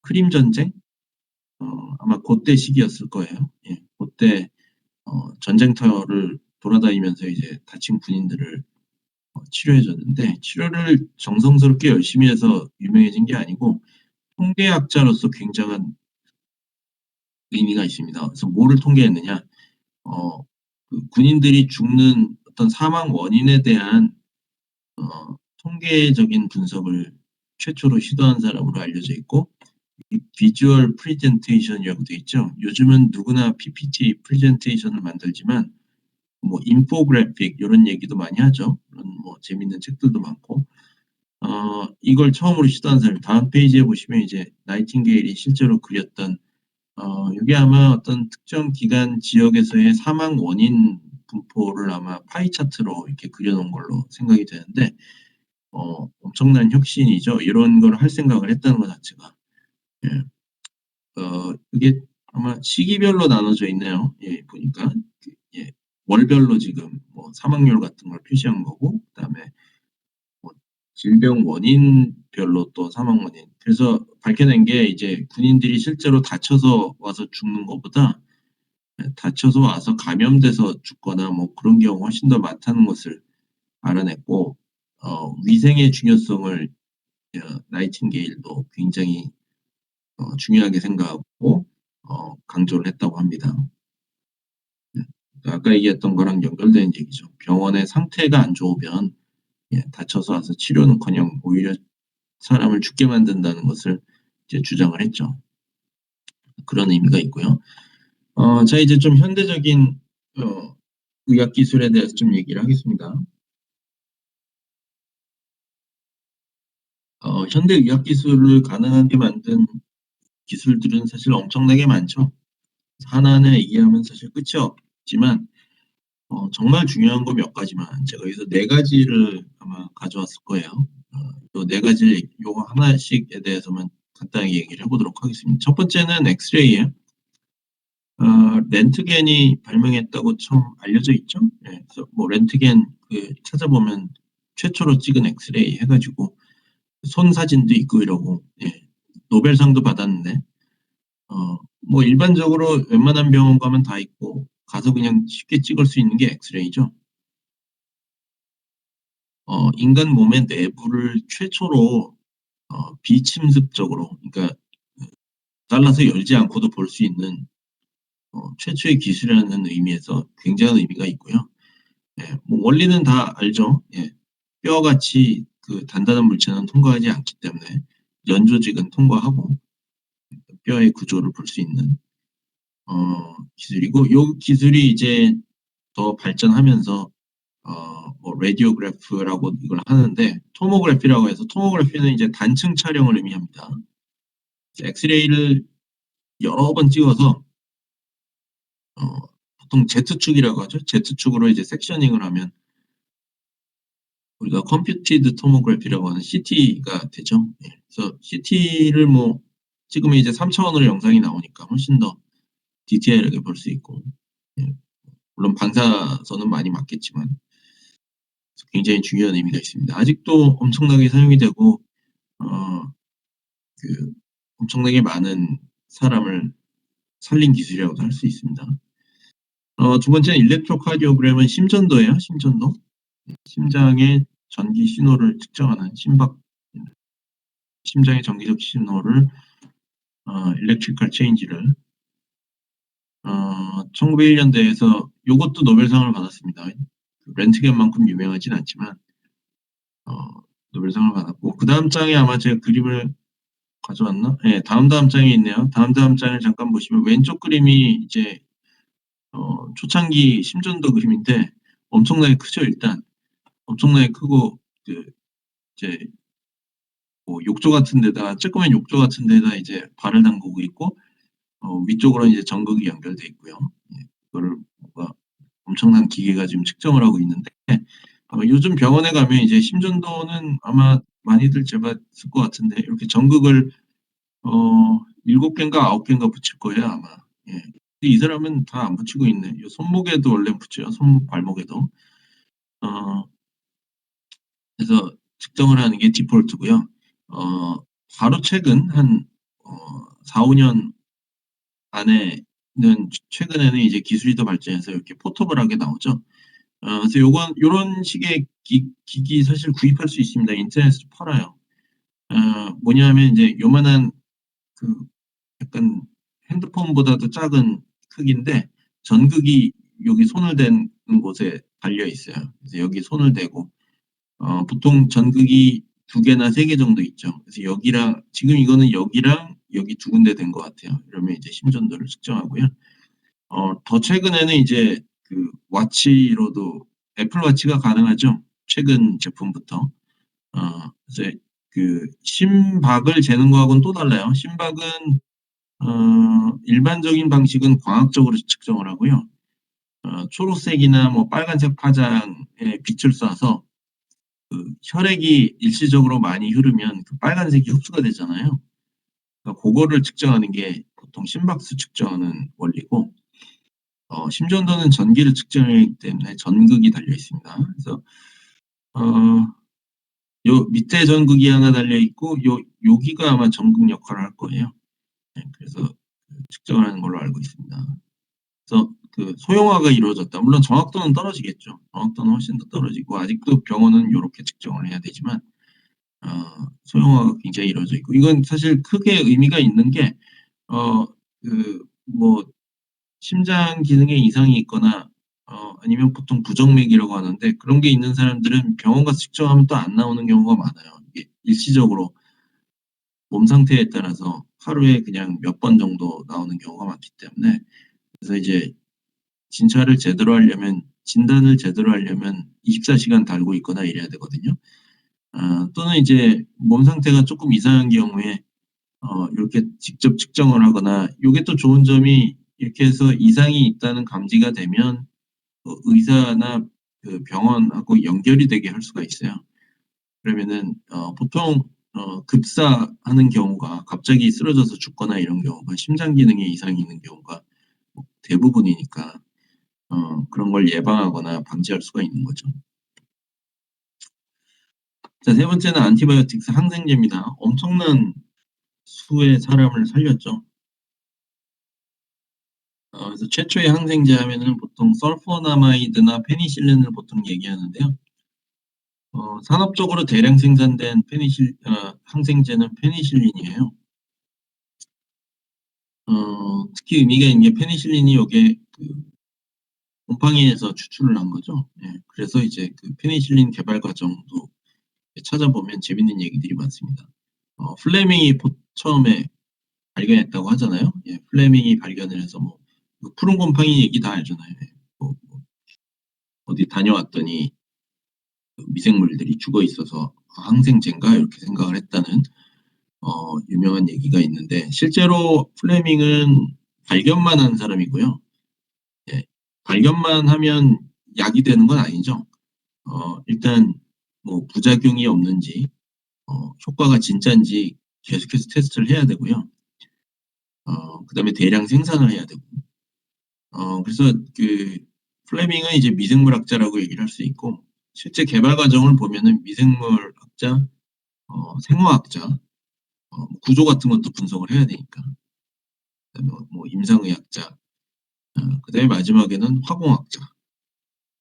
크림 전쟁, 아마 고때 시기였을 거예요. 예, 고때 전쟁터를 돌아다니면서 이제 다친 군인들을 치료해 줬는데, 치료를 정성스럽게 열심히 해서 유명해진 게 아니고 통계학자로서 굉장한 의미가 있습니다. 그래서 뭐를 통계했느냐? 어, 그 군인들이 죽는 어떤 사망 원인에 대한 통계적인 분석을 최초로 시도한 사람으로 알려져 있고, 이 비주얼 프레젠테이션이라고 돼 있죠. 요즘은 누구나 PPT 프레젠테이션을 만들지만 뭐 인포그래픽 이런 얘기도 많이 하죠. 그런 뭐 재밌는 책들도 많고, 이걸 처음으로 시도한 사람, 다음 페이지에 보시면 이제 나이팅게일이 실제로 그렸던, 이게 아마 어떤 특정 기간 지역에서의 사망 원인 분포를 아마 파이 차트로 이렇게 그려놓은 걸로 생각이 되는데, 엄청난 혁신이죠. 이런 걸 할 생각을 했다는 것 자체가. 예. 이게 아마 시기별로 나눠져 있네요. 예, 보니까. 예, 월별로 지금 뭐 사망률 같은 걸 표시한 거고, 그다음에 뭐 질병 원인별로 또 사망 원인. 그래서 밝혀낸 게 이제 군인들이 실제로 다쳐서 와서 죽는 것보다, 예, 다쳐서 와서 감염돼서 죽거나 뭐 그런 경우가 훨씬 더 많다는 것을 알아냈고, 위생의 중요성을 나이팅게일도 굉장히 중요하게 생각하고 강조를 했다고 합니다. 네. 아까 얘기했던 거랑 연결되는 얘기죠. 병원의 상태가 안 좋으면, 예, 다쳐서 와서 치료는커녕 오히려 사람을 죽게 만든다는 것을 이제 주장을 했죠. 그런 의미가 있고요. 자 이제 좀 현대적인 의학 기술에 대해서 좀 얘기를 하겠습니다. 현대 의학 기술을 가능하게 만든 기술들은 사실 엄청나게 많죠. 하나하나 얘기하면 사실 끝이 없지만 정말 중요한 거 몇 가지만 제가 여기서 네 가지를 아마 가져왔을 거예요. 요 네 가지 요거 하나씩에 대해서만 간단하게 얘기를 해 보도록 하겠습니다. 첫 번째는 엑스레이예요. 렌트겐이 발명했다고 처음 알려져 있죠. 예. 그래서 뭐 렌트겐 찾아보면 최초로 찍은 엑스레이 해 가지고 손 사진도 있고 이러고 예. 노벨상도 받았는데 뭐 일반적으로 웬만한 병원 가면 다 있고 가서 그냥 쉽게 찍을 수 있는 게 엑스레이죠. 인간 몸의 내부를 최초로 비침습적으로 그러니까 잘라서 열지 않고도 볼 수 있는 최초의 기술이라는 의미에서 굉장한 의미가 있고요. 예. 뭐 원리는 다 알죠. 예. 뼈같이 단단한 물체는 통과하지 않기 때문에 연조직은 통과하고 뼈의 구조를 볼 수 있는 기술이고 요 기술이 이제 더 발전하면서 뭐 레디오그래프라고 이걸 하는데 토모그래피라고 해서 토모그래피는 이제 단층 촬영을 의미합니다. 엑스레이를 여러 번 찍어서 보통 Z축이라고 하죠. Z축으로 이제 섹셔닝을 하면 우리가 컴퓨티드 토모그래피라고 하는 CT가 되죠. 예. 그래서 CT를 뭐 찍으면 이제 3차원으로 영상이 나오니까 훨씬 더 디테일하게 볼 수 있고 예. 물론 방사선은 많이 맞겠지만 굉장히 중요한 의미가 있습니다. 아직도 엄청나게 사용이 되고 어 엄청나게 많은 사람을 살린 기술이라고도 할 수 있습니다. 두 번째는 일렉트로카디오그램은 심전도예요. 심전도. 심장의 전기 신호를 측정하는 심장의 전기적 신호를 electrical change를 1901 년대에서 요것도 노벨상을 받았습니다. 렌트겐만큼 유명하진 않지만 노벨상을 받았고 그다음 장에 아마 제가 그림을 가져왔나? 예. 다음 장에 있네요. 다음 장을 잠깐 보시면 왼쪽 그림이 이제 초창기 심전도 그림인데 엄청나게 크죠 일단. 엄청나게 크고 이제 뭐 욕조 같은 데다가 조그만 욕조 같은 데다 이제 발을 담그고 있고 위쪽으로 이제 전극이 연결돼 있고요. 예. 그거를 뭔가 엄청난 기계가 지금 측정을 하고 있는데 요즘 병원에 가면 이제 심전도는 아마 많이들 재봤을 것 같은데 이렇게 전극을 7개인가 9개인가 붙일 거예요 아마. 예. 근데 이 사람은 다 안 붙이고 있네. 요 손목에도 원래 붙여요. 손목, 발목에도. 어 그래서 측정을 하는 게 디폴트고요. 바로 최근 한 4-5년 안에는 최근에는 이제 기술이 더 발전해서 이렇게 포터블하게 나오죠. 그래서 요런 식의 기기 사실 구입할 수 있습니다. 인터넷에서 팔아요. 뭐냐면 인제 요만한 그 약간 핸드폰보다도 작은 크기인데 전극이 여기 손을 대는 곳에 달려 있어요. 그래서 여기 손을 대고 보통 전극이 2개나 3개 정도 있죠. 그래서 여기랑 지금 이거는 여기랑 여기 2 군데 된 것 같아요. 이러면 이제 심전도를 측정하고요. 더 최근에는 이제 워치로도 애플 워치가 가능하죠. 최근 제품부터. 이제 심박을 재는 거하고는 또 달라요. 심박은 일반적인 방식은 광학적으로 측정을 하고요. 초록색이나 뭐 빨간색 파장에 빛을 쏴서 혈액이 일시적으로 많이 흐르면 빨간색이 흡수가 되잖아요. 그러니까 고거를 측정하는 게 보통 심박수 측정하는 원리고 심전도는 전기를 측정하기 때문에 전극이 달려 있습니다. 그래서 요 밑에 전극이 하나 달려 있고 여기가 아마 전극 역할을 할 거예요. 네, 그래서 측정을 하는 걸로 알고 있습니다. 그래서 소형화가 이루어졌다. 물론 정확도는 떨어지겠죠. 정확도는 훨씬 더 떨어지고 아직도 병원은 요렇게 측정을 해야 되지만 소형화가 굉장히 이루어져 있고 이건 사실 크게 의미가 있는 게 뭐 심장 기능에 이상이 있거나 아니면 보통 부정맥이라고 하는데 그런 게 있는 사람들은 병원 가서 측정하면 또 안 나오는 경우가 많아요. 이게 일시적으로 몸 상태에 따라서 하루에 그냥 몇 번 정도 나오는 경우가 많기 때문에, 그래서 이제 진단을 제대로 하려면 24시간 달고 있거나 이래야 되거든요. 또는 이제 몸 상태가 조금 이상한 경우에 이렇게 직접 측정을 하거나, 요게 또 좋은 점이, 이렇게 해서 이상이 있다는 감지가 되면 의사나 그 병원하고 연결이 되게 할 수가 있어요. 그러면은 보통 급사하는 경우가, 갑자기 쓰러져서 죽거나 이런 경우가 심장 기능에 이상이 있는 경우가 뭐 대부분이니까 그런 걸 예방하거나 방지할 수가 있는 거죠. 자, 세 번째는 안티바이오틱스, 항생제입니다. 엄청난 수의 사람을 살렸죠. 그래서 최초의 항생제 하면은 보통 설포나마이드나 페니실린을 보통 얘기하는데요. 산업적으로 대량 생산된 항생제는 페니실린이에요. 특히 의미가 있는 게, 페니실린이 요게 그 곰팡이에서 추출을 한 거죠. 예, 그래서 이제 그 페니실린 개발 과정도 찾아보면 재밌는 얘기들이 많습니다. 플레밍이 처음에 발견했다고 하잖아요. 예, 플레밍이 발견을 해서 그 푸른 곰팡이 얘기 다 알잖아요. 예, 어디 다녀왔더니 그 미생물들이 죽어 있어서 항생제인가 이렇게 생각을 했다는 유명한 얘기가 있는데, 실제로 플레밍은 발견만 한 사람이고요. 예, 발견만 하면 약이 되는 건 아니죠. 일단 뭐 부작용이 없는지, 효과가 진짜인지 계속해서 테스트를 해야 되고요. 그다음에 대량 생산을 해야 되고. 그래서 그 플레밍은 이제 미생물학자라고 얘기를 할 수 있고, 실제 개발 과정을 보면은 미생물학자, 생화학자, 구조 같은 것도 분석을 해야 되니까. 그다음에 뭐 임상의학자, 그다음에 마지막에는 화공학자.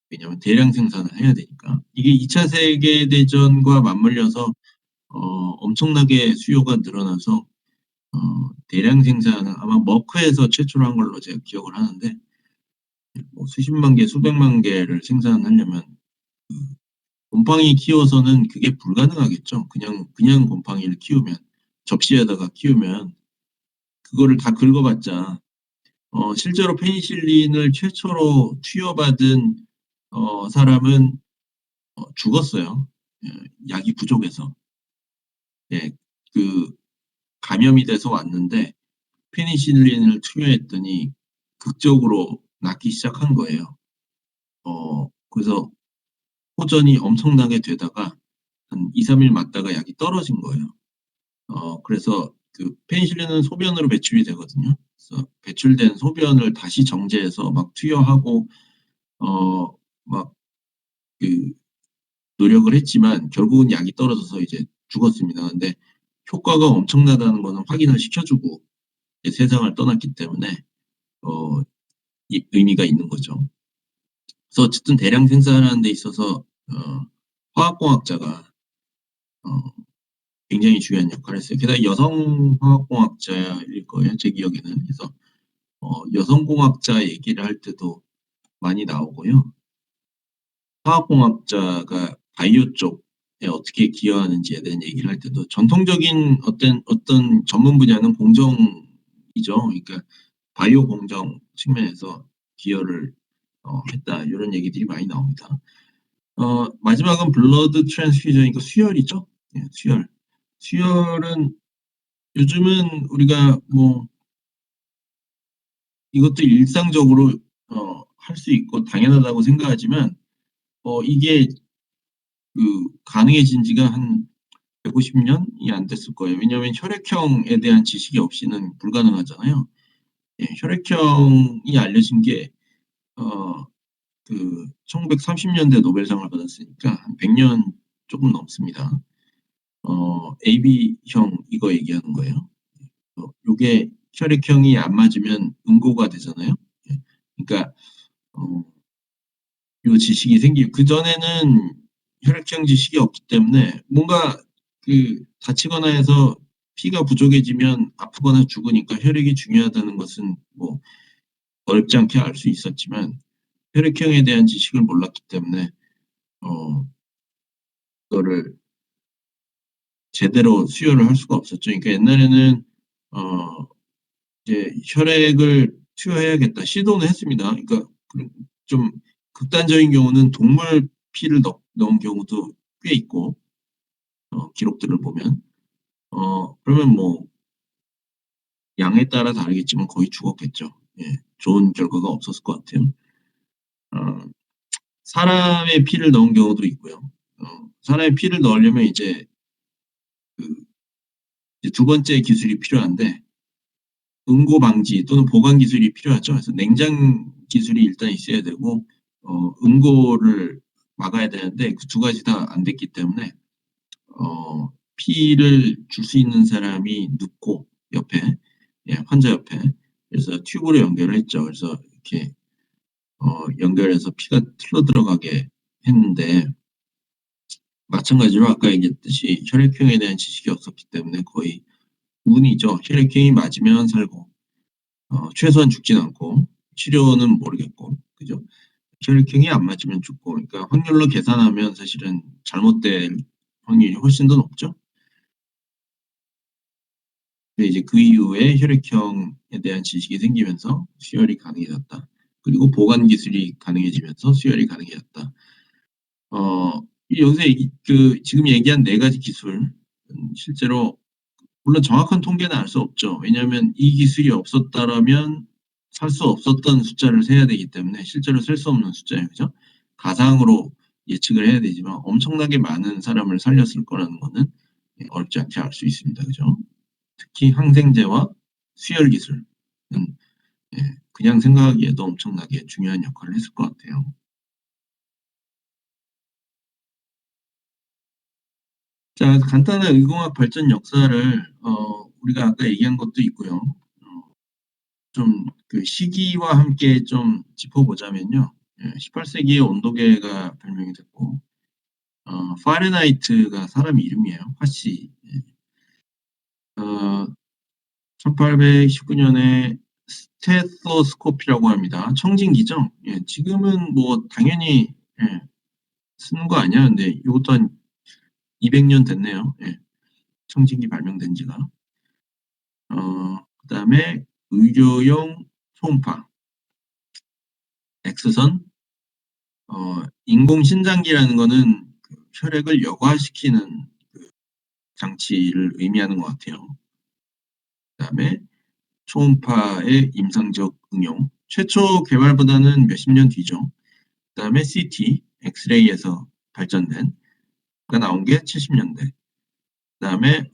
왜냐하면 대량 생산을 해야 되니까. 이게 2차 세계대전과 맞물려서 엄청나게 수요가 늘어나서 대량 생산을 아마 머크에서 최초로 한 걸로 제가 기억을 하는데, 뭐 수십만 개, 수백만 개를 생산하려면 곰팡이 키워서는 그게 불가능하겠죠. 그냥 곰팡이를 키우면, 접시에다가 키우면 그거를 다 긁어봤자, 실제로 페니실린을 최초로 투여받은 사람은 죽었어요. 예, 약이 부족해서. 예, 그 감염이 돼서 왔는데 페니실린을 투여했더니 극적으로 낫기 시작한 거예요. 그래서 호전이 엄청나게 되다가 한 2, 3일 맞다가 약이 떨어진 거예요. 그래서 그 페니실린은 소변으로 배출이 되거든요. 그래서 배출된 소변을 다시 정제해서 막 투여하고 막 그 노력을 했지만 결국은 약이 떨어져서 이제 죽었습니다. 근데 효과가 엄청나다는 거는 확인을 시켜주고 이제 세상을 떠났기 때문에 어, 의미가 있는 거죠. 그래서 어쨌든 대량 생산하는 데 있어서 화학공학자가 어, 굉장히 중요한 역할을 했어요. 게다가 여성 화학공학자일 거예요, 제 기억에는. 그래서 여성공학자 얘기를 할 때도 많이 나오고요. 화학공학자가 바이오 쪽에 어떻게 기여하는지에 대한 얘기를 할 때도, 전통적인 어떤 전문 분야는 공정이죠. 그러니까 바이오 공정 측면에서 기여를 했다, 이런 얘기들이 많이 나옵니다. 마지막은 블러드 트랜스퓨전이니까 수혈이죠. 예, 수혈. 수혈은 요즘은 우리가 뭐 이것도 일상적으로 할 수 있고 당연하다고 생각하지만, 이게 가능해진 지가 한 150년이 안 됐을 거예요. 왜냐하면 혈액형에 대한 지식이 없이는 불가능하잖아요. 예, 혈액형이 알려진 게 어, 1930년대 노벨상을 받았으니까 한 100년 조금 넘습니다. AB형 이거 얘기하는 거예요. 요게 혈액형이 안 맞으면 응고가 되잖아요. 예, 그러니까 어, 요 지식이 그전에는 혈액형 지식이 없기 때문에, 뭔가 다치거나 해서 피가 부족해지면 아프거나 죽으니까 혈액이 중요하다는 것은 뭐 어렵지 않게 알 수 있었지만, 혈액형에 대한 지식을 몰랐기 때문에 그거를 제대로 수혈을 할 수가 없었죠. 그러니까 옛날에는 이제 혈액을 투여해야겠다 시도는 했습니다. 그러니까 좀 극단적인 경우는 동물 피를 넣은 경우도 꽤 있고 기록들을 보면 그러면 뭐 양에 따라 다르겠지만 거의 죽었겠죠. 예. 좋은 결과가 없었을 것 같아요. 어 사람의 피를 넣은 경우도 있고요. 사람의 피를 넣으려면 이제 그 이제 두 번째 기술이 필요한데 응고 방지 또는 보관 기술이 필요하죠. 그래서 냉장 기술이 일단 있어야 되고 응고를 막아야 되는데 그 두 가지 다 안 됐기 때문에 피를 줄 수 있는 사람이 눕고 옆에 예, 환자 옆에 그래서 튜브로 연결을 했죠. 그래서 이렇게 연결해서 피가 틀어 들어가게 했는데 마찬가지로 아까 얘기했듯이 혈액형에 대한 지식이 없었기 때문에 거의 운이죠. 혈액형이 맞으면 살고 최소한 죽진 않고 치료는 모르겠고 그죠. 혈액형이 안 맞으면 죽고 그러니까 확률로 계산하면 사실은 잘못될 확률이 훨씬 더 높죠. 근데 이제 그 이후에 혈액형에 대한 지식이 생기면서 수혈이 가능해졌다. 그리고 보관 기술이 가능해지면서 수혈이 가능해졌다. 여기서 지금 얘기한 네 가지 기술 실제로 물론 정확한 통계는 알 수 없죠. 왜냐하면 이 기술이 없었다라면 살 수 없었던 숫자를 세야 되기 때문에 실제로 셀 수 없는 숫자예요. 그죠? 가상으로 예측을 해야 되지만 엄청나게 많은 사람을 살렸을 거라는 거는 어렵지 않게 알 수 있습니다. 그죠? 특히 항생제와 수혈 기술은 그냥 생각하기에도 엄청나게 중요한 역할을 했을 것 같아요. 자, 간단한 의공학 발전 역사를 우리가 아까 얘기한 것도 있고요. 좀 그 시기와 함께 좀 짚어보자면요. 18세기에 온도계가 발명이 됐고 파렌하이트가 사람 이름이에요. 화씨. 어, 1819년에 스테토스코피라고 합니다. 청진기죠. 예, 지금은 뭐 당연히 예, 쓰는 거 아니야. 근데 이것도 한 200년 됐네요. 예, 청진기 발명된 지가. 그다음에 의료용 초음파, X선, 인공신장기라는 거는 그 혈액을 여과시키는 그 장치를 의미하는 것 같아요. 그다음에 초음파의 임상적 응용. 최초 개발보다는 몇십 년 뒤죠. 그다음에 CT, 엑스레이에서 발전된 가 나온 게 70년대. 그다음에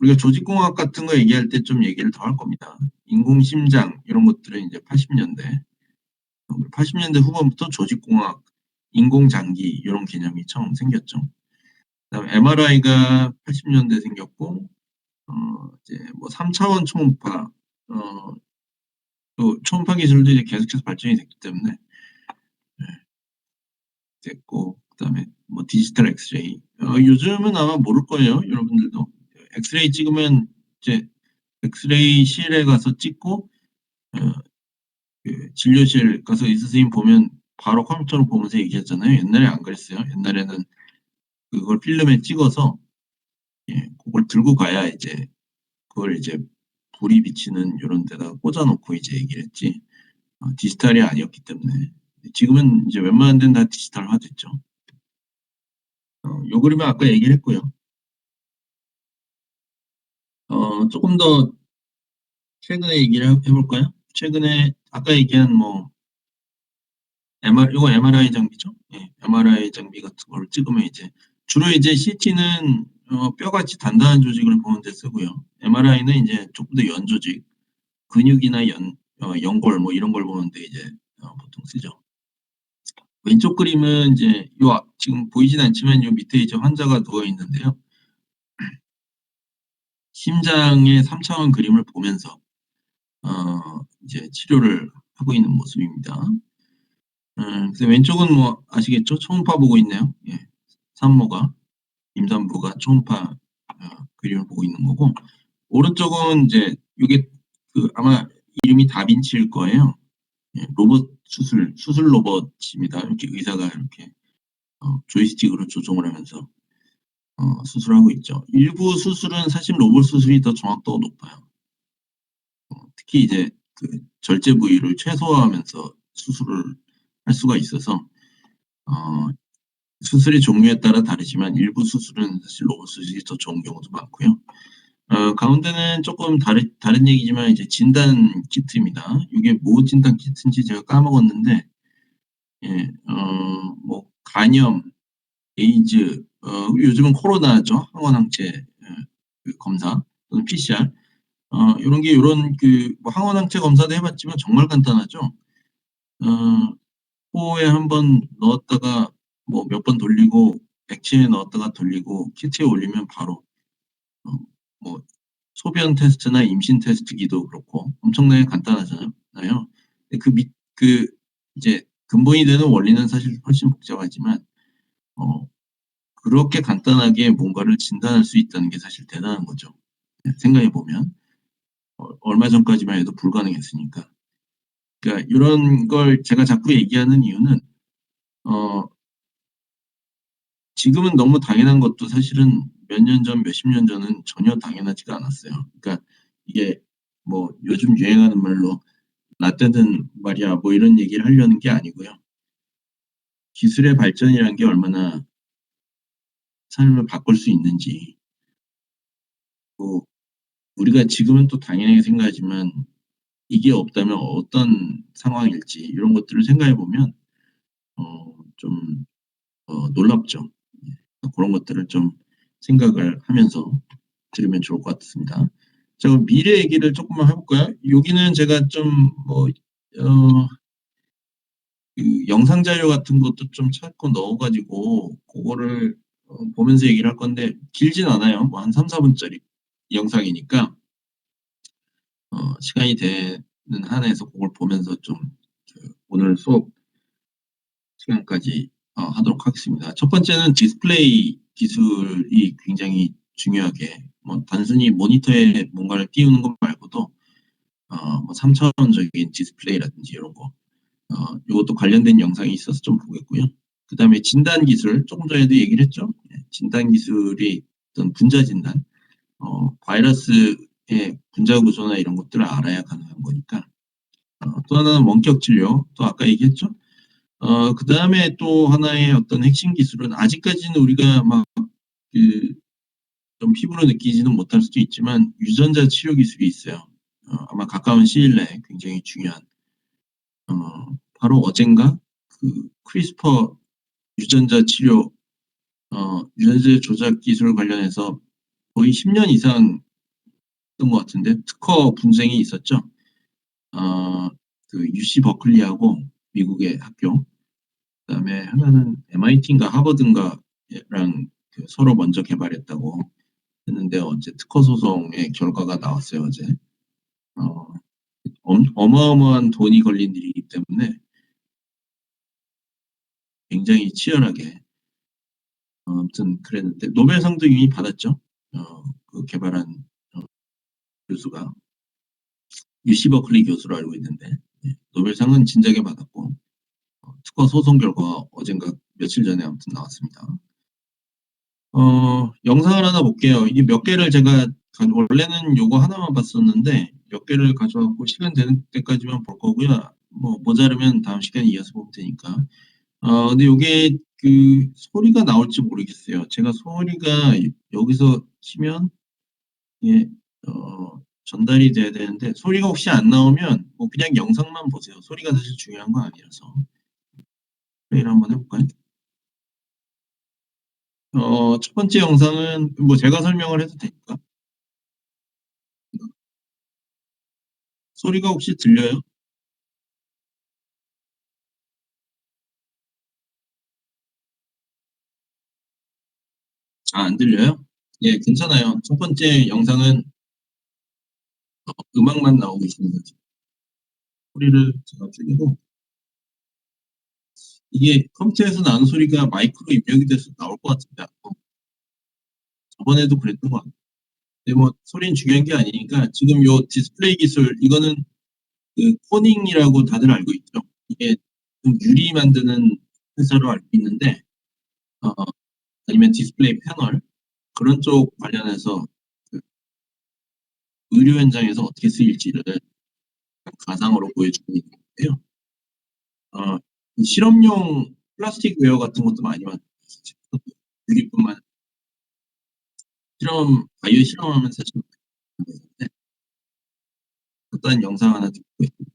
우리가 조직공학 같은 거 얘기할 때 좀 얘기를 더 할 겁니다. 인공심장 이런 것들은 이제 80년대, 80년대 후반부터 조직공학, 인공장기 이런 개념이 처음 생겼죠. 그다음에 MRI가 80년대 생겼고 이제 뭐 3차원 초음파, 또 초음파 기술도 이제 계속해서 발전이 됐기 때문에 됐고 그다음에 뭐 디지털 엑스레이 요즘은 아마 모를 거예요. 여러분들도 엑스레이 찍으면 이제 엑스레이실에 가서 찍고 어, 그 진료실 가서 의사 선생님 보면 바로 컴퓨터로 보면서 얘기했잖아요. 옛날에 안 그랬어요. 옛날에는 그걸 필름에 찍어서 그걸 들고 가야 이제 그걸 이제 불이 비치는 이런 데다가 꽂아놓고 이제 얘기를 했지 디지털이 아니었기 때문에 지금은 이제 웬만한 데는 다 디지털화 됐죠. 요 그림은 아까 얘기를 했고요. 조금 더 최근에 얘기를 해볼까요? 최근에 아까 얘기한 뭐 이거 MRI 장비죠? 예, MRI 장비 같은 걸 찍으면 이제 주로 이제 CT는 뼈같이 단단한 조직을 보는 데 쓰고요. MRI는 이제 조금 더 연 조직, 근육이나 연골 뭐 이런 걸 보는데 이제 보통 쓰죠. 왼쪽 그림은 이제 지금 보이진 않지만 요 밑에 이제 환자가 누워 있는데요. 심장의 3차원 그림을 보면서 이제 치료를 하고 있는 모습입니다. 그래서 왼쪽은 뭐 아시겠죠? 초음파 보고 있네요. 예. 산모가 임산부가 초음파 그림을 보고 있는 거고 오른쪽은 이제 이게 그 아마 이름이 다빈치일 거예요. 예, 로봇 수술 로봇입니다. 이렇게 의사가 이렇게 조이스틱으로 조종을 하면서 수술하고 있죠. 일부 수술은 사실 로봇 수술이 더 정확도가 높아요. 특히 이제 그 절제 부위를 최소화하면서 수술을 할 수가 있어서 어 수술의 종류에 따라 다르지만 일부 수술은 사실 로봇 수술이 더 좋은 경우도 많고요. 가운데는 조금 다른 얘기지만 이제 진단 키트입니다. 이게 뭐 진단 키트인지 제가 까먹었는데 예 뭐 간염, 에이즈, 요즘은 코로나죠. 항원 항체 그 검사 또는 PCR 요런 게 요런 그 뭐 항원 항체 검사도 해 봤지만 정말 간단하죠. 어 코에 한번 넣었다가 뭐 몇 번 돌리고 액체에 넣었다가 돌리고 키트에 올리면 바로 어 뭐 소변 테스트나 임신 테스트기도 그렇고 엄청나게 간단하잖아요. 근데 그 이제 근본이 되는 원리는 사실 훨씬 복잡하지만 어 그렇게 간단하게 뭔가를 진단할 수 있다는 게 사실 대단한 거죠. 생각해 보면 얼마 전까지만 해도 불가능했으니까. 그러니까 이런 걸 제가 자꾸 얘기하는 이유는 어 지금은 너무 당연한 것도 사실은 몇 년 전, 몇십 년 전은 전혀 당연하지가 않았어요. 그러니까 이게 뭐 요즘 유행하는 말로 "나 때는 말이야." 뭐 이런 얘기를 하려는 게 아니고요. 기술의 발전이라는 게 얼마나 삶을 바꿀 수 있는지 뭐 우리가 지금은 또 당연하게 생각하지만 이게 없다면 어떤 상황일지 이런 것들을 생각해 보면 좀 놀랍죠. 그런 것들을 좀 생각을 하면서 들으면 좋을 것 같습니다. 자 그럼 미래 얘기를 조금만 해 볼까요? 여기는 제가 좀 뭐 어 그 영상 자료 같은 것도 좀 찾고 넣어 가지고 고거를 보면서 얘기를 할 건데 길진 않아요. 뭐 한 3-4 분짜리 영상이니까 시간이 되는 한에서 고걸 보면서 좀 오늘 수업 시간까지 하도록 하겠습니다. 첫 번째는 디스플레이 기술이 굉장히 중요하게 뭐 단순히 모니터에 뭔가를 띄우는 것 말고도 뭐 3차원적인 디스플레이라든지 이런 거 요것도 관련된 영상이 있어서 좀 보겠고요. 그다음에 진단 기술 조금 전에도 얘기를 했죠. 진단 기술이 어떤 분자 진단 바이러스의 분자 구조나 이런 것들을 알아야 가능한 거니까 또 하나는 원격 진료 또 아까 얘기했죠. 그다음에 또 하나의 어떤 핵심 기술은 아직까지는 우리가 막 그 좀 피부로 느끼지는 못할 수도 있지만 유전자 치료 기술이 있어요. 아마 가까운 시일 내에 굉장히 중요한 바로 어젠가 그 크리스퍼 유전자 치료 유전자 조작 기술 관련해서 거의 10년 이상 했던 것 같은데 특허 분쟁이 있었죠. 어 그 UC 버클리하고 미국의 학교 그다음에 하나는 MIT인가 하버드인가 랑 그 서로 먼저 개발했다고 했는데 어제 특허 소송의 결과가 나왔어요 어제. 어 어마어마한 돈이 걸린 일이기 때문에 굉장히 치열하게 아무튼 그랬는데 노벨상도 이미 받았죠. 그 개발한 교수가 UC 버클리 교수로 알고 있는데 노벨상은 진작에 받았고 특허 소송 결과 어젠가 며칠 전에 아무튼 나왔습니다. 영상을 하나 볼게요. 이게 몇 개를 제가 원래는 요거 하나만 봤었는데 몇 개를 가져왔고 시간 되는 때까지만 볼 거고요. 뭐 모자르면 다음 시간에 이어서 보면 되니까. 근데 요게 그 소리가 나올지 모르겠어요. 제가 소리가 여기서 키면 이게 전달이 돼야 되는데 소리가 혹시 안 나오면 뭐 그냥 영상만 보세요. 소리가 사실 중요한 건 아니라서. 플레이를 한번 해 볼까요? 첫 번째 영상은 뭐 제가 설명을 해도 될까? 소리가 혹시 들려요? 안 들려요? 예, 괜찮아요. 첫 번째 영상은 음악만 나오고 있습니다. 소리를 제가 줄이고 이게 컴퓨터에서 나는 소리가 마이크로 입력이 돼서 나올 것 같은데 저번에도 그랬던 것 같아요. 근데 뭐 소리는 중요한 게 아니니까 지금 요 디스플레이 기술 이거는 그 코닝이라고 다들 알고 있죠. 이게 좀 유리 만드는 회사로 알고 있는데 어 아니면 디스플레이 패널. 그런 쪽 관련해서 그 의료 현장에서 어떻게 쓰일지를 가상으로 보여주고 있는데요. 어, 실험용 플라스틱 웨어 같은 것도 많이 만들었어요. 유리뿐만 바이오 실험하면서 지금 있는데 어떤 영상 하나 듣고 있습니다.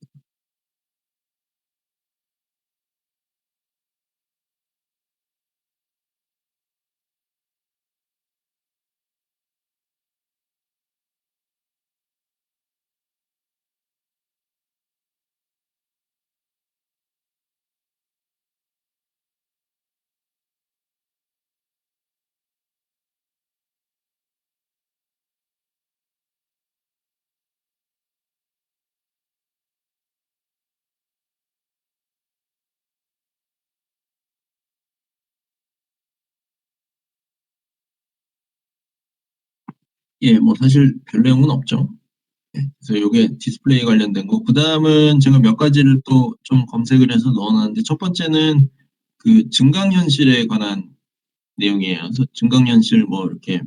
예, 뭐 사실 별 내용은 없죠. 예, 그래서 이게 디스플레이 관련된 거. 그 다음은 제가 몇 가지를 또 좀 검색을 해서 넣어놨는데 첫 번째는 그 증강현실에 관한 내용이에요. 그래서 증강현실 뭐 이렇게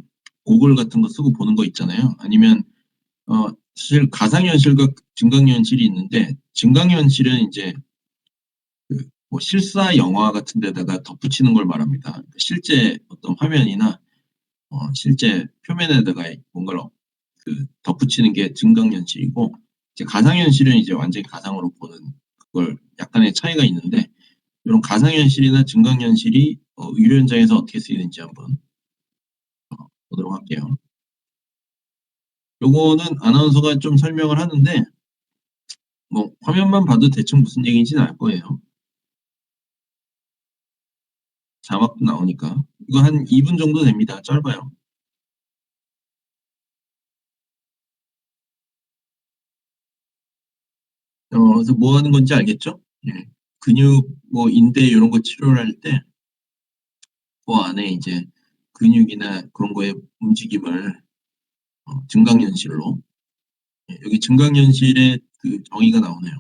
고글 같은 거 쓰고 보는 거 있잖아요. 아니면 사실 가상현실과 증강현실이 있는데 증강현실은 이제 그뭐 실사 영화 같은 데다가 덧붙이는 걸 말합니다. 그러니까 실제 어떤 화면이나 실제 표면에다가 뭔가를 덧붙이는 게 증강현실이고 이제 가상현실은 이제 완전히 가상으로 보는 그걸 약간의 차이가 있는데 이런 가상현실이나 증강현실이 의료 현장에서 어떻게 쓰이는지 한번 보도록 할게요. 요거는 아나운서가 좀 설명을 하는데 뭐 화면만 봐도 대충 무슨 얘기인지는 알 거예요. 자막도 나오니까. 이거 한 2분 정도 됩니다. 짧아요. 그래서 뭐 하는 건지 알겠죠? 예. 근육, 뭐 인대 이런 거 치료를 할 때 그 안에 이제 근육이나 그런 거의 움직임을 증강현실로 예, 여기 증강현실의 그 정의가 나오네요.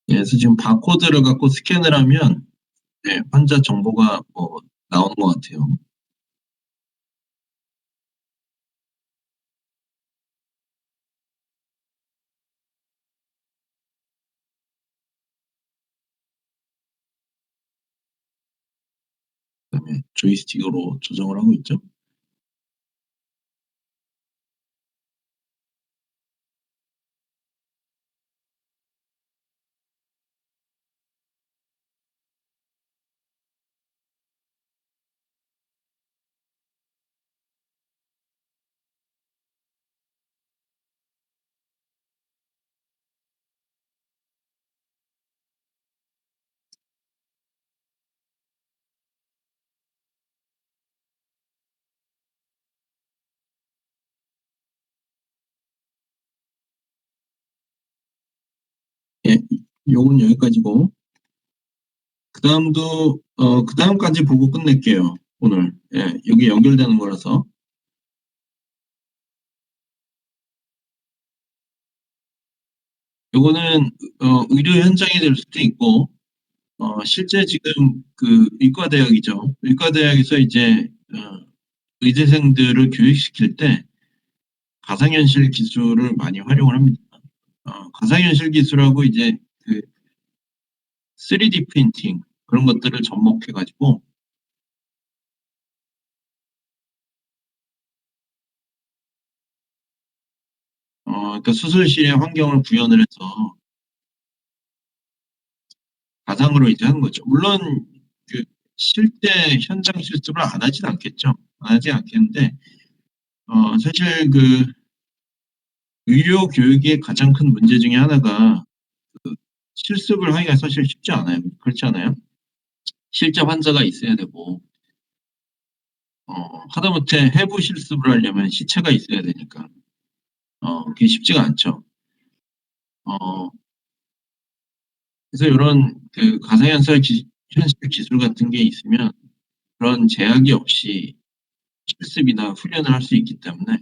예, 그래서 지금 바코드를 갖고 스캔을 하면 예, 환자 정보가 뭐 나오는 것 같아요. 그다음에 조이스틱으로 조정을 하고 있죠. 예, 요건 여기까지고 그 다음까지 보고 끝낼게요. 오늘. 예, 여기 연결되는 거라서. 요거는 의료 현장이 될 수도 있고 실제 지금 그 의과대학이죠. 의과대학에서 이제 의대생들을 교육시킬 때 가상현실 기술을 많이 활용을 합니다. 가상현실 기술하고 이제 그 3D 프린팅 그런 것들을 접목해가지고 그러니까 수술실의 환경을 구현을 해서 가상으로 이제 하는 거죠. 물론 그 실제 현장 실습을 안 하진 않겠죠. 안 하진 않겠는데 사실 그 의료 교육의 가장 큰 문제 중에 하나가 실습을 하기가 사실 쉽지 않아요. 그렇지 않아요? 실제 환자가 있어야 되고 하다못해 해부 실습을 하려면 시체가 있어야 되니까 그게 쉽지가 않죠. 어, 그래서 이런 그 가상현실 현실 기술 같은 게 있으면 그런 제약이 없이 실습이나 훈련을 할 수 있기 때문에.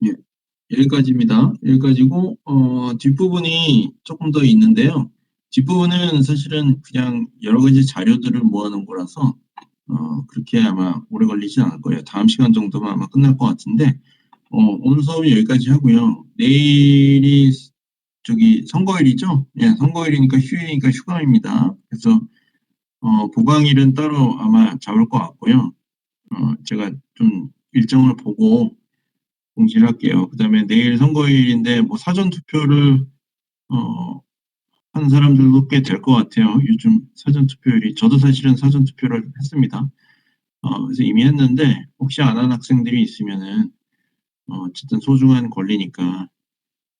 예, 여기까지입니다. 여기까지고 뒷부분이 조금 더 있는데요. 뒷부분은 사실은 그냥 여러 가지 자료들을 모아놓은 거라서 그렇게 아마 오래 걸리진 않을 거예요. 다음 시간 정도면 아마 끝날 것 같은데 오늘 수업은 여기까지 하고요. 내일이 저기 선거일이죠? 예, 선거일이니까 휴일이니까 휴감입니다. 그래서 보강일은 따로 아마 잡을 것 같고요. 제가 좀 일정을 보고 공지를 할게요. 그다음에 내일 선거일인데 뭐 사전 투표를 어, 한 사람들도 꽤 될 것 같아요. 요즘 사전 투표율이 저도 사실은 사전 투표를 했습니다. 그래서 이미 했는데 혹시 안 한 학생들이 있으면은 어쨌든 소중한 권리니까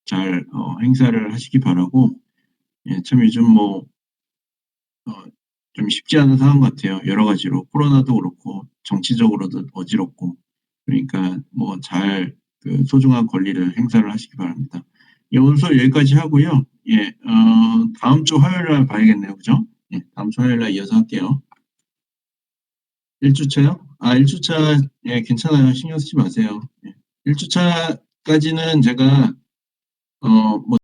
잘 행사를 하시기 바라고. 예, 참 요즘 뭐 어, 좀 쉽지 않은 상황 같아요. 여러 가지로 코로나도 그렇고 정치적으로도 어지럽고 그러니까 뭐 잘 그 소중한 권리를 행사를 하시기 바랍니다. 예, 오늘 수업 여기까지 하고요. 예, 다음 주 화요일 날 봐야겠네요, 그죠? 예, 다음 주 화요일 날 이어서 할게요. 1주차요? 1주차 예, 괜찮아요. 신경 쓰지 마세요. 예. 1주차까지는 제가 뭐